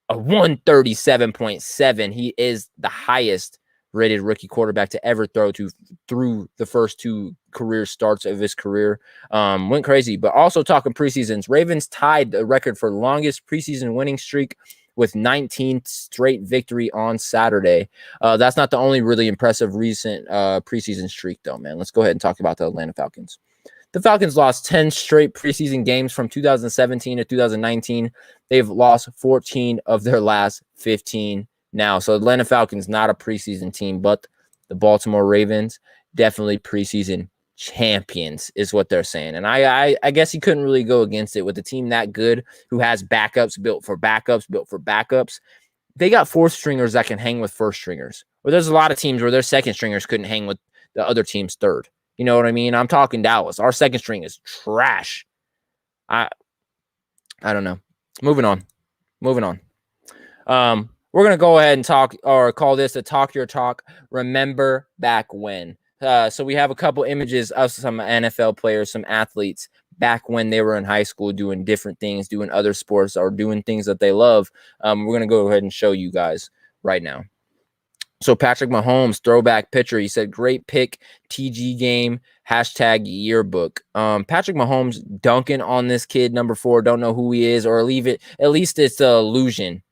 a 137.7. He is the highest rated rookie quarterback to ever through the first 2 career starts of his career. Went crazy. But also talking preseasons, Ravens tied the record for longest preseason winning streak with 19th straight victory on Saturday. That's not the only really impressive recent preseason streak, though, man. Let's go ahead and talk about the Atlanta Falcons. The Falcons lost 10 straight preseason games from 2017 to 2019. They've lost 14 of their last 15 now. So Atlanta Falcons, not a preseason team, but the Baltimore Ravens, definitely preseason champions is what they're saying. And I guess he couldn't really go against it with a team that good who has backups built for backups. They got 4th stringers that can hang with 1st stringers. Or there's a lot of teams where their 2nd stringers couldn't hang with the other team's 3rd. You know what I mean? I'm talking Dallas. Our 2nd string is trash. I don't know. Moving on. We're going to go ahead and talk or call this a Talk Your Talk. Remember back when. So we have a couple images of some NFL players, some athletes back when they were in high school doing different things, doing other sports or doing things that they love. We're going to go ahead and show you guys right now. So Patrick Mahomes, throwback picture. He said, great pick, TG game, #yearbook. Patrick Mahomes dunking on this kid, number 4. Don't know who he is, or at least it's an illusion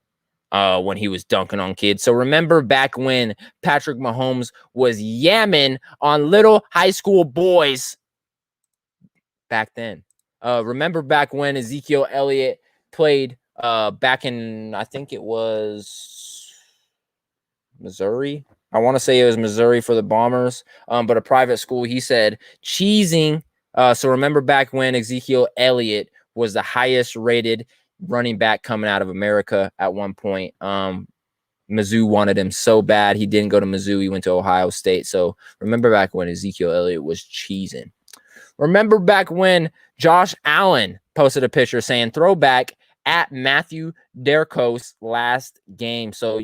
when he was dunking on kids. So remember back when Patrick Mahomes was yamming on little high school boys back then. Remember back when Ezekiel Elliott played back in, I think it was Missouri. I want to say it was Missouri for the Bombers, but a private school. He said cheesing. So remember back when Ezekiel Elliott was the highest rated running back coming out of America at one point. Mizzou wanted him so bad. He didn't go to Mizzou. He went to Ohio State. So remember back when Ezekiel Elliott was cheesing. Remember back when Josh Allen posted a picture saying throwback at Matthew Derkos last game. So,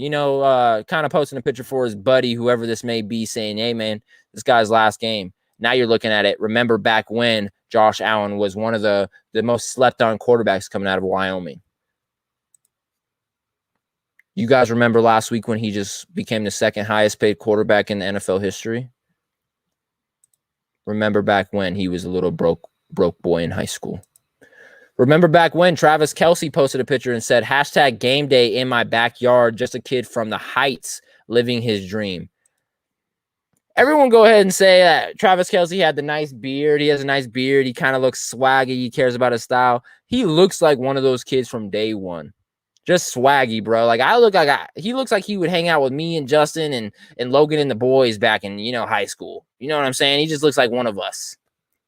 kind of posting a picture for his buddy, whoever this may be, saying, hey, man, this guy's last game. Now you're looking at it. Remember back when Josh Allen was one of the most slept-on quarterbacks coming out of Wyoming. You guys remember last week when he just became the 2nd highest paid quarterback in the NFL history? Remember back when he was a little broke boy in high school. Remember back when Travis Kelce posted a picture and said, #game day in my backyard, just a kid from the heights living his dream. Everyone go ahead and say that Travis Kelce had the nice beard. He has a nice beard. He kind of looks swaggy. He cares about his style. He looks like one of those kids from day one. Just swaggy, bro. He looks like he would hang out with me and Justin and Logan and the boys back in, high school. You know what I'm saying? He just looks like one of us.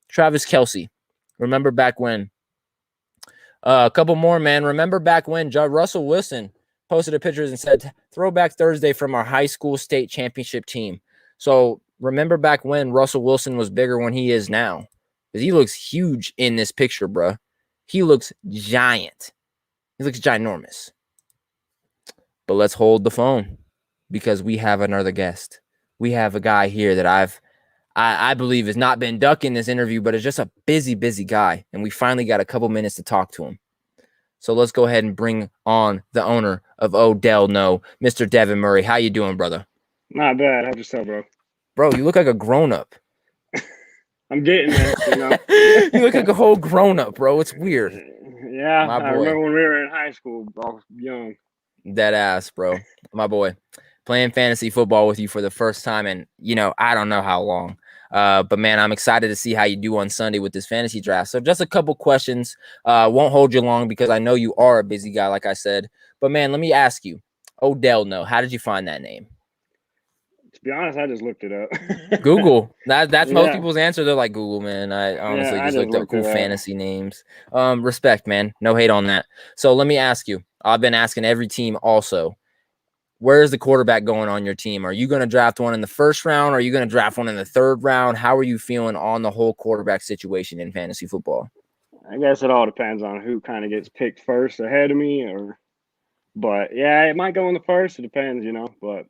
Travis Kelce. Remember back when. A couple more, man. Remember back when Russell Wilson posted a picture and said, Throwback Thursday from our high school state championship team. So remember back when Russell Wilson was bigger when he is now. Because he looks huge in this picture, bro. He looks giant. He looks ginormous. But let's hold the phone because we have another guest. We have a guy here that I believe has not been ducking this interview, but is just a busy guy. And we finally got a couple minutes to talk to him. So let's go ahead and bring on the owner of Odell No, Mr. Devin Murray. How you doing, brother? Not bad. How'd yourself, bro? Bro, you look like a grown-up. I'm getting there, You look like a whole grown-up, bro. It's weird. Yeah, I remember when we were in high school, bro, young. Dead ass, bro. My boy. Playing fantasy football with you for the first time in, I don't know how long. But, man, I'm excited to see how you do on Sunday with this fantasy draft. So just a couple questions. Won't hold you long because I know you are a busy guy, like I said. But, man, let me ask you. Odell No, how did you find that name? To be honest, I just looked it up. Google. That's most people's answer. They're like, Google, man. I honestly just looked up cool it fantasy names. Respect, man. No hate on that. So let me ask you. I've been asking every team also. Where is the quarterback going on your team? Are you going to draft one in the first round? Or are you going to draft one in the 3rd round? How are you feeling on the whole quarterback situation in fantasy football? I guess it all depends on who kind of gets picked first ahead of me. But, yeah, it might go in the first. It depends, but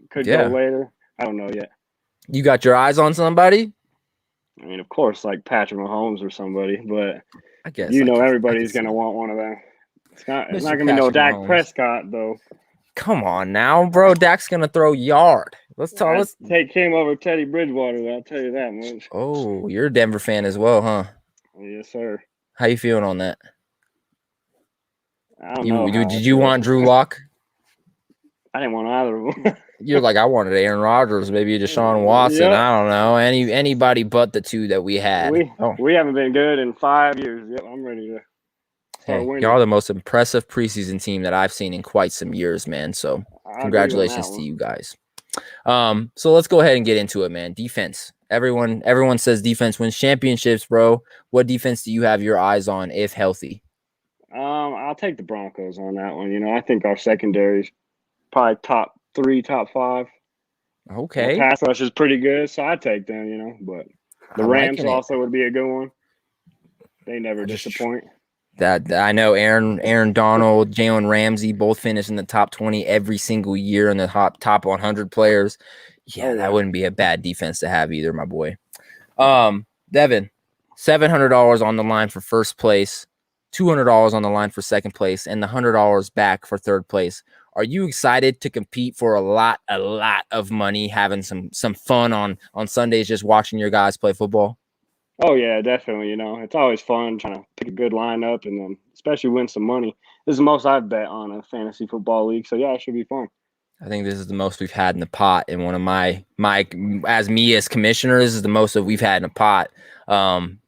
could go later. I don't know yet. You got your eyes on somebody? I mean, of course, like Patrick Mahomes or somebody, but I guess everybody's going to want one of them. It's not Mr. going to be no Patrick Dak Mahomes. Prescott, though. Come on now, bro. Dak's going to throw yard. Let's talk. Let's take him over Teddy Bridgewater, I'll tell you that much. Oh, you're a Denver fan as well, huh? Yes, sir. How you feeling on that? I don't know. Did you want Drew Lock? I didn't want either of them. You're like, I wanted Aaron Rodgers, maybe Deshaun Watson. Yep. I don't know. Anybody but the two that we had. We haven't been good in 5 years. Yep, I'm ready to start winning. Y'all are the most impressive preseason team that I've seen in quite some years, man. So congratulations to you guys. So let's go ahead and get into it, man. Defense. Everyone says defense wins championships, bro. What defense do you have your eyes on if healthy? I'll take the Broncos on that one. I think our secondary is probably top 3, top 5. Okay. The pass rush is pretty good, so I'd take them, but the Rams also would be a good one. They never disappoint. That I know Aaron Donald, Jalen Ramsey both finish in the top 20 every single year in the top 100 players. Yeah, that wouldn't be a bad defense to have either, my boy. Devin, $700 on the line for first place, $200 on the line for second place, and the $100 back for third place. Are you excited to compete for a lot of money, having some fun on Sundays, just watching your guys play football? Oh, yeah, definitely. It's always fun trying to pick a good lineup and then especially win some money. This is the most I've bet on a fantasy football league. So, yeah, it should be fun. I think this is the most we've had in the pot in one of my as commissioner, this is the most that we've had in a pot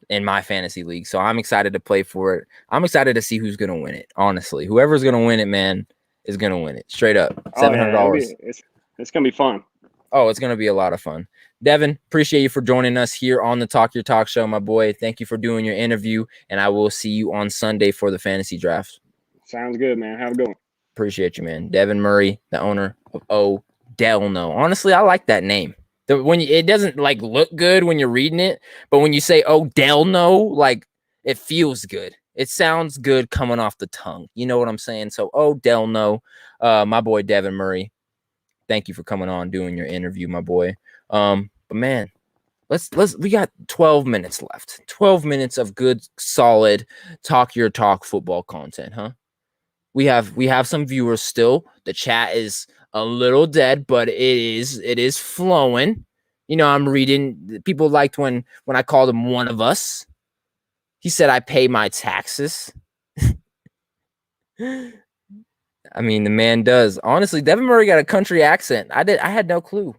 in my fantasy league. So I'm excited to play for it. I'm excited to see who's going to win it, honestly. Whoever's going to win it, man, is going to win it. Straight up. $700. It's going to be fun. Oh, it's going to be a lot of fun. Devin, appreciate you for joining us here on the Talk Your Talk show, my boy. Thank you for doing your interview, and I will see you on Sunday for the fantasy draft. Sounds good, man. Have a good one. Appreciate you, man. Devin Murray, the owner of Odelno. Honestly, I like that name. It doesn't look good when you're reading it, but when you say Odelno, it feels good. It sounds good coming off the tongue. You know what I'm saying? So Odelno, my boy Devin Murray. Thank you for coming on, doing your interview, my boy. But man, we got 12 minutes left. 12 minutes of good, solid Talk Your Talk football content, huh? We have some viewers still. The chat is a little dead, but it is flowing. I'm reading. People liked when I called him one of us. He said I pay my taxes. I mean, the man does. Honestly, Devin Murray got a country accent. I had no clue.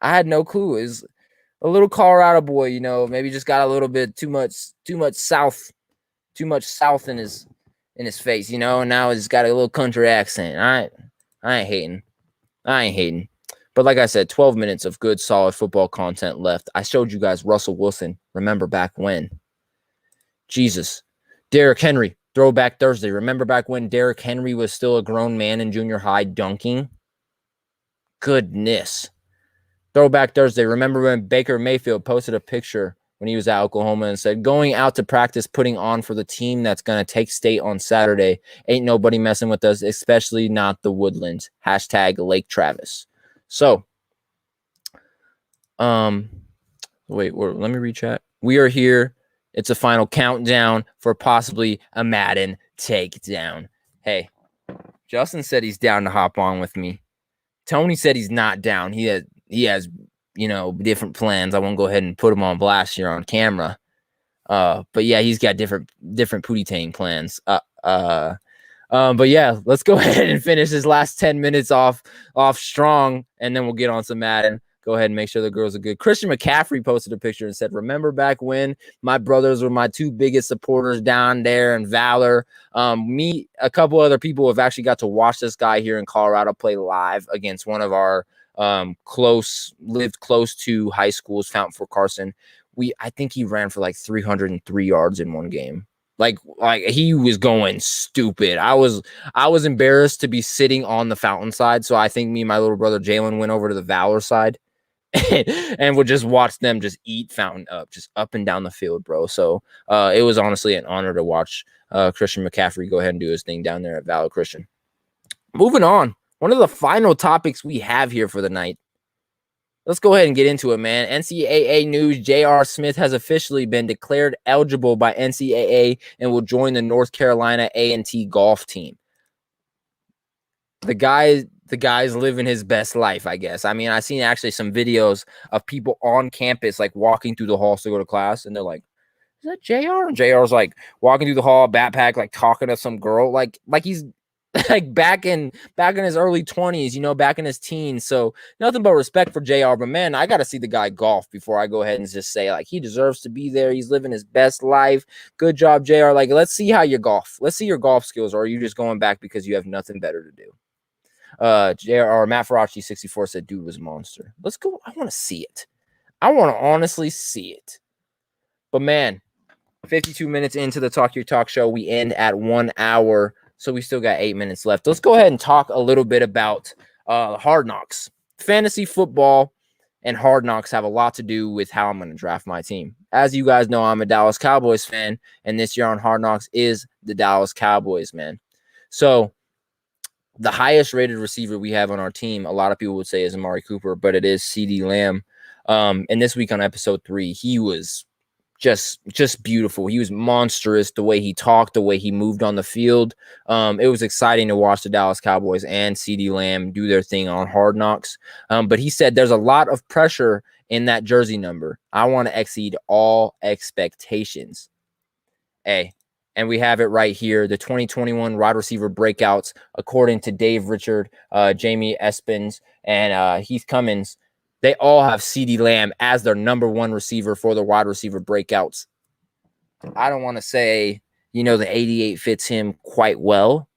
Is a little Colorado boy, maybe just got a little bit too much south in his face, and now he's got a little country accent. I ain't hating. But like I said, 12 minutes of good, solid football content left. I showed you guys Russell Wilson. Remember back when? Jesus. Derrick Henry. Throwback Thursday. Remember back when Derrick Henry was still a grown man in junior high dunking? Goodness. Throwback Thursday. Remember when Baker Mayfield posted a picture when he was at Oklahoma and said, going out to practice, putting on for the team that's going to take state on Saturday. Ain't nobody messing with us, especially not the Woodlands. # Lake Travis. So, let me read chat. We are here. It's a final countdown for possibly a Madden takedown. Hey, Justin said he's down to hop on with me. Tony said he's not down. He has different plans. I won't go ahead and put him on blast here on camera. But yeah, he's got different Pootie Tang plans. But yeah, let's go ahead and finish this last 10 minutes off strong, and then we'll get on some Madden. Go ahead and make sure the girls are good. Christian McCaffrey posted a picture and said, remember back when my brothers were my 2 biggest supporters down there in Valor? Me, a couple other people have actually got to watch this guy here in Colorado play live against one of our lived close to high schools, Fountain Fort Carson. I think he ran for 303 yards in one game. Like he was going stupid. I was embarrassed to be sitting on the Fountain side. So I think me and my little brother Jalen went over to the Valor side and would just watch them just eat Fountain up, just up and down the field, bro. So it was honestly an honor to watch Christian McCaffrey go ahead and do his thing down there at Valor Christian. Moving on. One of the final topics we have here for the night. let's go ahead and get into it, man. NCAA news, J.R. Smith has officially been declared eligible by NCAA and will join the North Carolina A&T golf team. The guy's living his best life, I guess. I mean, I seen actually some videos of people on campus like walking through the halls to go to class, and they're like, "Is that JR?" And JR's like walking through the hall, backpack, like talking to some girl, like he's like back in his early 20s, you know, back in his teens. So nothing but respect for JR. But man, I gotta see the guy golf before I go ahead and just say like he deserves to be there. He's living his best life. Good job, JR. Like, let's see how you golf. Let's see your golf skills, or are you just going back because you have nothing better to do? JR Matt Farachi 64 said dude was a monster. Let's go. I want to see it. I want to honestly see it. But man, 52 minutes into the Talk Your Talk show, we end at 1 hour, so we still got 8 minutes left. Let's go ahead and talk a little bit about Hard Knocks. Fantasy football and Hard Knocks have a lot to do with how I'm going to draft my team. As you guys know, I'm a Dallas Cowboys fan, and this year on Hard Knocks is the Dallas Cowboys, man. So the highest rated receiver we have on our team, a lot of people would say is Amari Cooper, but it is CeeDee Lamb. And this week on episode 3, he was just beautiful. He was monstrous, the way he talked, the way he moved on the field. It was exciting to watch the Dallas Cowboys and CeeDee Lamb do their thing on Hard Knocks. But he said there's a lot of pressure in that jersey number. I want to exceed all expectations. Hey. And we have it right here, the 2021 wide receiver breakouts, according to Dave Richard, Jamie Espins, and Heath Cummins. They all have CeeDee Lamb as their number 1 receiver for the wide receiver breakouts. I don't want to say, you know, the 88 fits him quite well,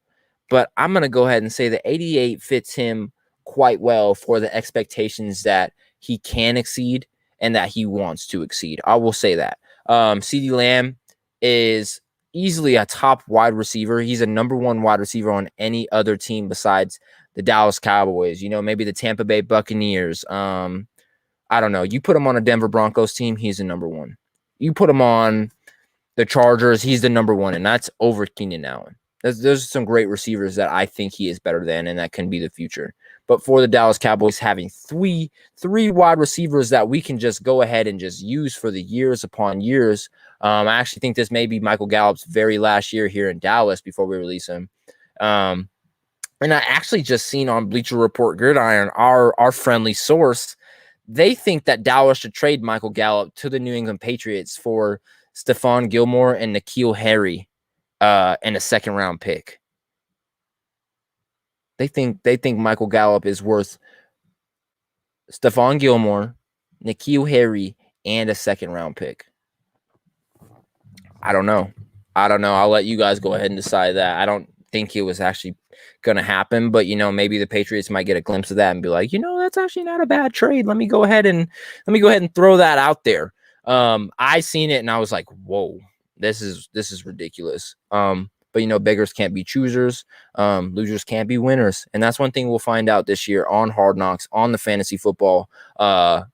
but I'm going to go ahead and say the 88 fits him quite well for the expectations that he can exceed and that he wants to exceed. I will say that. CeeDee Lamb is easily a top wide receiver. He's a number 1 wide receiver on any other team besides the Dallas Cowboys. You know, maybe the Tampa Bay Buccaneers. I don't know. You put him on a Denver Broncos team, he's the number 1. You put him on the Chargers, he's the number 1, and that's over Keenan Allen. There's some great receivers that I think he is better than, and that can be the future. But for the Dallas Cowboys, having three wide receivers that we can just go ahead and just use for the years upon years, I actually think this may be Michael Gallup's very last year here in Dallas before we release him. And I actually just seen on Bleacher Report Gridiron, our friendly source, they think that Dallas should trade Michael Gallup to the New England Patriots for Stephon Gilmore and N'Keal Harry and a 2nd-round pick. They think Michael Gallup is worth Stephon Gilmore, N'Keal Harry, and a 2nd-round pick. I don't know. I'll let you guys go ahead and decide that. I don't think it was actually going to happen, but, you know, maybe the Patriots might get a glimpse of that and be like, you know, that's actually not a bad trade. Let me go ahead and throw that out there. I seen it and I was like, whoa, this is ridiculous. But, you know, beggars can't be choosers. Losers can't be winners. And that's one thing we'll find out this year on Hard Knocks, on the fantasy football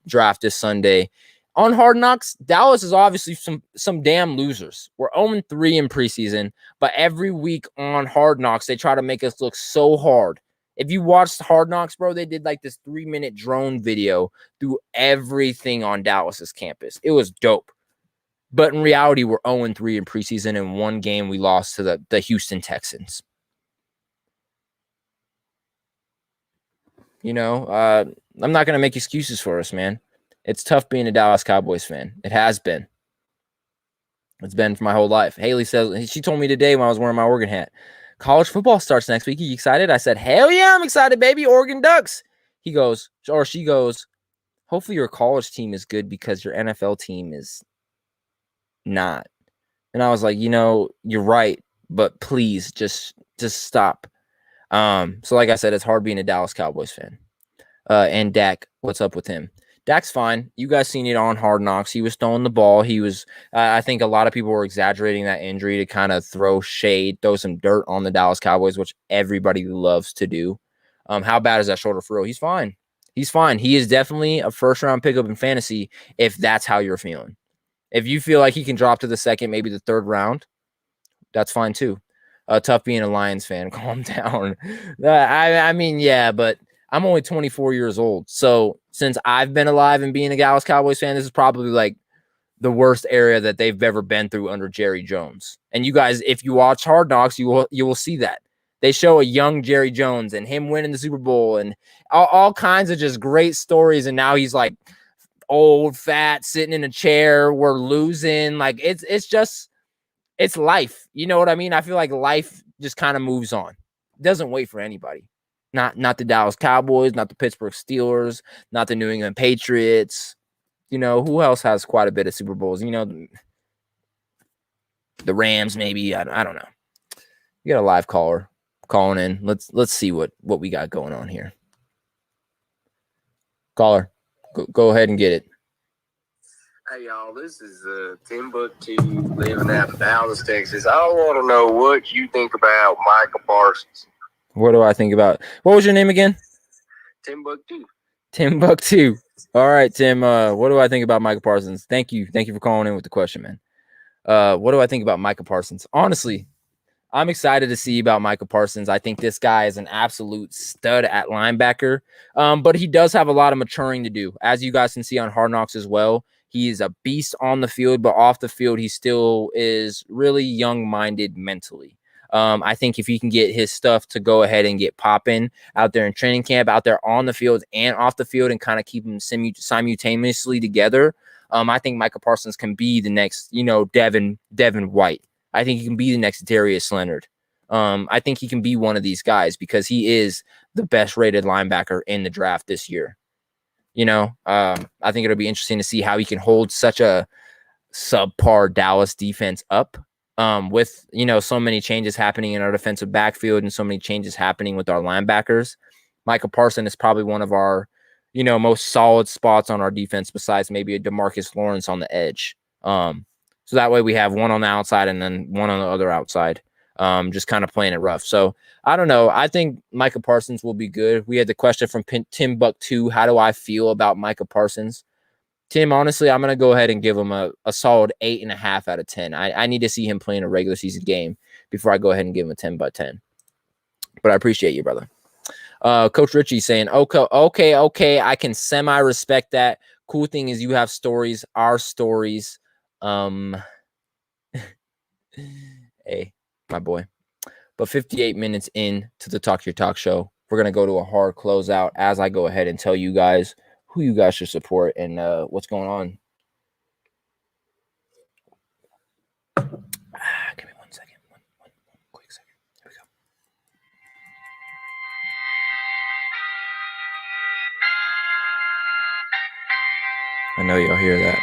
draft this Sunday. On Hard Knocks, Dallas is obviously some damn losers. We're 0-3 in preseason, but every week on Hard Knocks, they try to make us look so hard. If you watched Hard Knocks, bro, they did like this 3-minute drone video through everything on Dallas's campus. It was dope. But in reality, we're 0-3 in preseason, and 1 game we lost to the Houston Texans. You know, I'm not going to make excuses for us, man. It's tough being a Dallas Cowboys fan. It has been. It's been for my whole life. Haley says, she told me today when I was wearing my Oregon hat, college football starts next week. Are you excited? I said, hell yeah, I'm excited, baby. Oregon Ducks. He goes, or she goes, hopefully your college team is good because your NFL team is not. And I was like, you know, you're right, but please just stop. So like I said, it's hard being a Dallas Cowboys fan. And Dak, what's up with him? Dak's fine. You guys seen it on Hard Knocks. He was throwing the ball. He was, I think a lot of people were exaggerating that injury to kind of throw shade, throw some dirt on the Dallas Cowboys, which everybody loves to do. How bad is that shoulder for real? He's fine. He's fine. He is definitely a first-round pickup in fantasy if that's how you're feeling. If you feel like he can drop to the 2nd, maybe the 3rd round, that's fine too. Tough being a Lions fan. Calm down. I mean, yeah, but I'm only 24 years old. So since I've been alive and being a Dallas Cowboys fan, this is probably like the worst area that they've ever been through under Jerry Jones. And you guys, if you watch Hard Knocks, you will see that. They show a young Jerry Jones and him winning the Super Bowl and all kinds of just great stories. And now he's like old, fat, sitting in a chair. We're losing. Like it's life. You know what I mean? I feel like life just kind of moves on. It doesn't wait for anybody. Not the Dallas Cowboys, not the Pittsburgh Steelers, not the New England Patriots. You know, who else has quite a bit of Super Bowls? You know, the Rams maybe. I don't know. You got a live caller calling in. Let's see what we got going on here. Caller, go ahead and get it. Hey y'all, this is Timbuktu living out in Dallas, Texas. I want to know what you think about Micah Parsons. What do I think about? What was your name again? Timbuktu. All right, Tim. What do I think about Micah Parsons? Thank you for calling in with the question, man. What do I think about Micah Parsons? Honestly, I'm excited to see about Micah Parsons. I think this guy is an absolute stud at linebacker, but he does have a lot of maturing to do. As you guys can see on Hard Knocks as well, he is a beast on the field, but off the field, he still is really young-minded mentally. I think if he can get his stuff to go ahead and get popping out there in training camp, out there on the field and off the field, and kind of keep them simultaneously together, I think Micah Parsons can be the next, Devin White. I think he can be the next Darius Leonard. I think he can be one of these guys because he is the best rated linebacker in the draft this year. I think it'll be interesting to see how he can hold such a subpar Dallas defense up with, so many changes happening in our defensive backfield and so many changes happening with our linebackers. Micah Parsons is probably one of our, most solid spots on our defense besides maybe a DeMarcus Lawrence on the edge. So that way we have one on the outside and then one on the other outside, just kind of playing it rough. So I don't know. I think Micah Parsons will be good. We had the question from Timbuktu. How do I feel about Micah Parsons? Tim, honestly, I'm going to go ahead and give him a solid 8.5 out of 10. I need to see him playing a regular season game before I go ahead and give him a 10/10. But I appreciate you, brother. Coach Richie saying, okay, I can semi-respect that. Cool thing is you have stories, our stories. Hey, my boy. But 58 minutes in to the Talk Your Talk show. We're going to go to a hard closeout as I go ahead and tell you guys who you guys should support and what's going on. Give me 1 second. One quick second. Here we go. I know y'all hear that.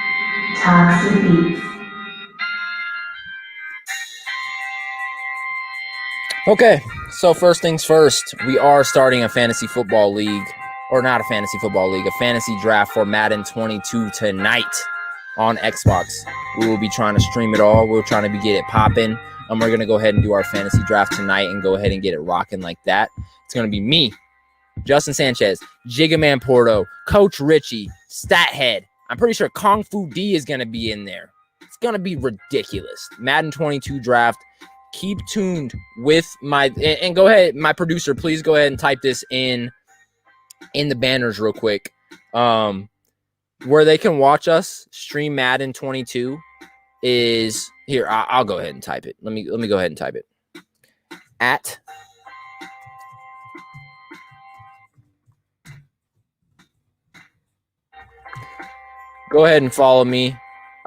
Toxic Beats. Okay, so first things first, we are starting a fantasy football league, or not a fantasy football league, a fantasy draft for Madden 22 tonight on Xbox. We will be trying to stream it all. We're trying to get it popping, and we're going to go ahead and do our fantasy draft tonight and go ahead and get it rocking like that. It's going to be me, Justin Sanchez, Jigaman Porto, Coach Richie, Stathead. I'm pretty sure Kung Fu D is going to be in there. It's going to be ridiculous. Madden 22 draft. Keep tuned with and go ahead, my producer, please go ahead and type this in the banners real quick. Where they can watch us stream Madden 22 is here. I'll go ahead and type it. Let me go ahead and type it. Go ahead and follow me.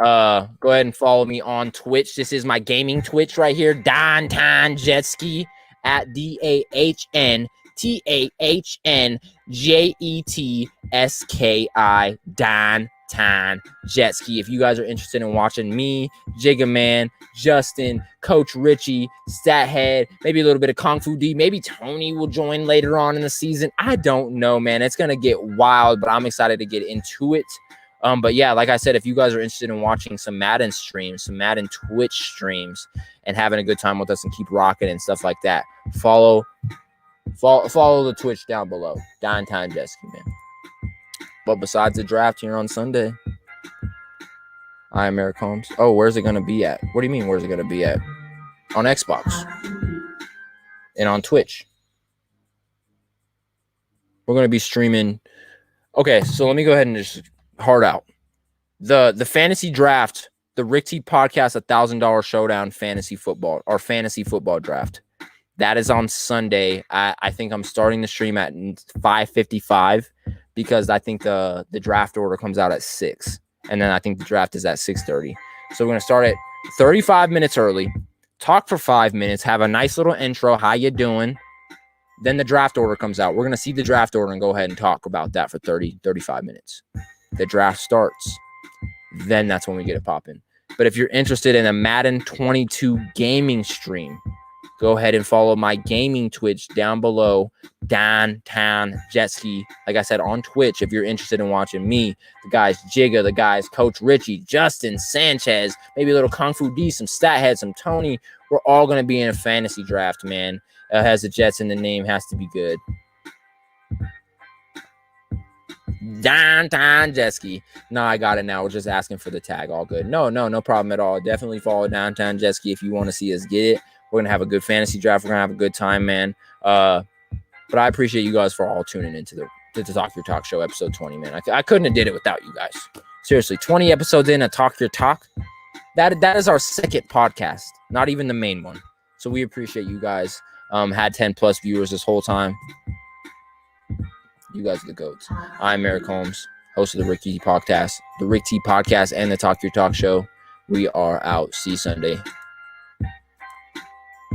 Go ahead and follow me on Twitch. This is my gaming Twitch right here. Dantan Jetski at DAHNTAHNJETSKI. Dantan Jetski. If you guys are interested in watching me, Jigaman, Justin, Coach Richie, Stathead, maybe a little bit of Kung Fu D, maybe Tony will join later on in the season. I don't know, man. It's gonna get wild, but I'm excited to get into it. But yeah, like I said, if you guys are interested in watching some Madden streams, some Madden Twitch streams, and having a good time with us and keep rocking and stuff like that, follow the Twitch down below. Downtown Jesky, man. But besides the draft here on Sunday, I am Eric Holmes. Oh, where's it going to be at? What do you mean, where's it going to be at? On Xbox and on Twitch. We're going to be streaming Okay, so let me go ahead and just hard out. The fantasy draft, the Rick T Podcast $1,000 Showdown fantasy football draft. That is on Sunday. I think I'm starting the stream at 5:55 because I think the draft order comes out at 6. And then I think the draft is at 6:30. So we're going to start at 35 minutes early, talk for 5 minutes, have a nice little intro. How you doing? Then the draft order comes out. We're going to see the draft order and go ahead and talk about that for 35 minutes. The draft starts. Then that's when we get it popping. But if you're interested in a Madden 22 gaming stream, go ahead and follow my gaming Twitch down below, Downtown Jet Ski. Like I said, on Twitch, if you're interested in watching me, the guys Jigga, the guys Coach Richie, Justin Sanchez, maybe a little Kung Fu D, some Stathead, some Tony. We're all going to be in a fantasy draft, man. Has the Jets in the name, has to be good. Downtown Jet Ski. No, I got it now. We're just asking for the tag. All good. No problem at all. Definitely follow Downtown Jet Ski if you want to see us get it. We're going to have a good fantasy draft. We're going to have a good time, man. But I appreciate you guys for all tuning into the Talk Your Talk Show, episode 20, man. I couldn't have did it without you guys. Seriously, 20 episodes in a Talk Your Talk. That is our second podcast, not even the main one. So we appreciate you guys. Had 10+ viewers this whole time. You guys are the GOATs. I'm Eric Holmes, host of the Rick T Podcast, and the Talk Your Talk Show. We are out. See you Sunday.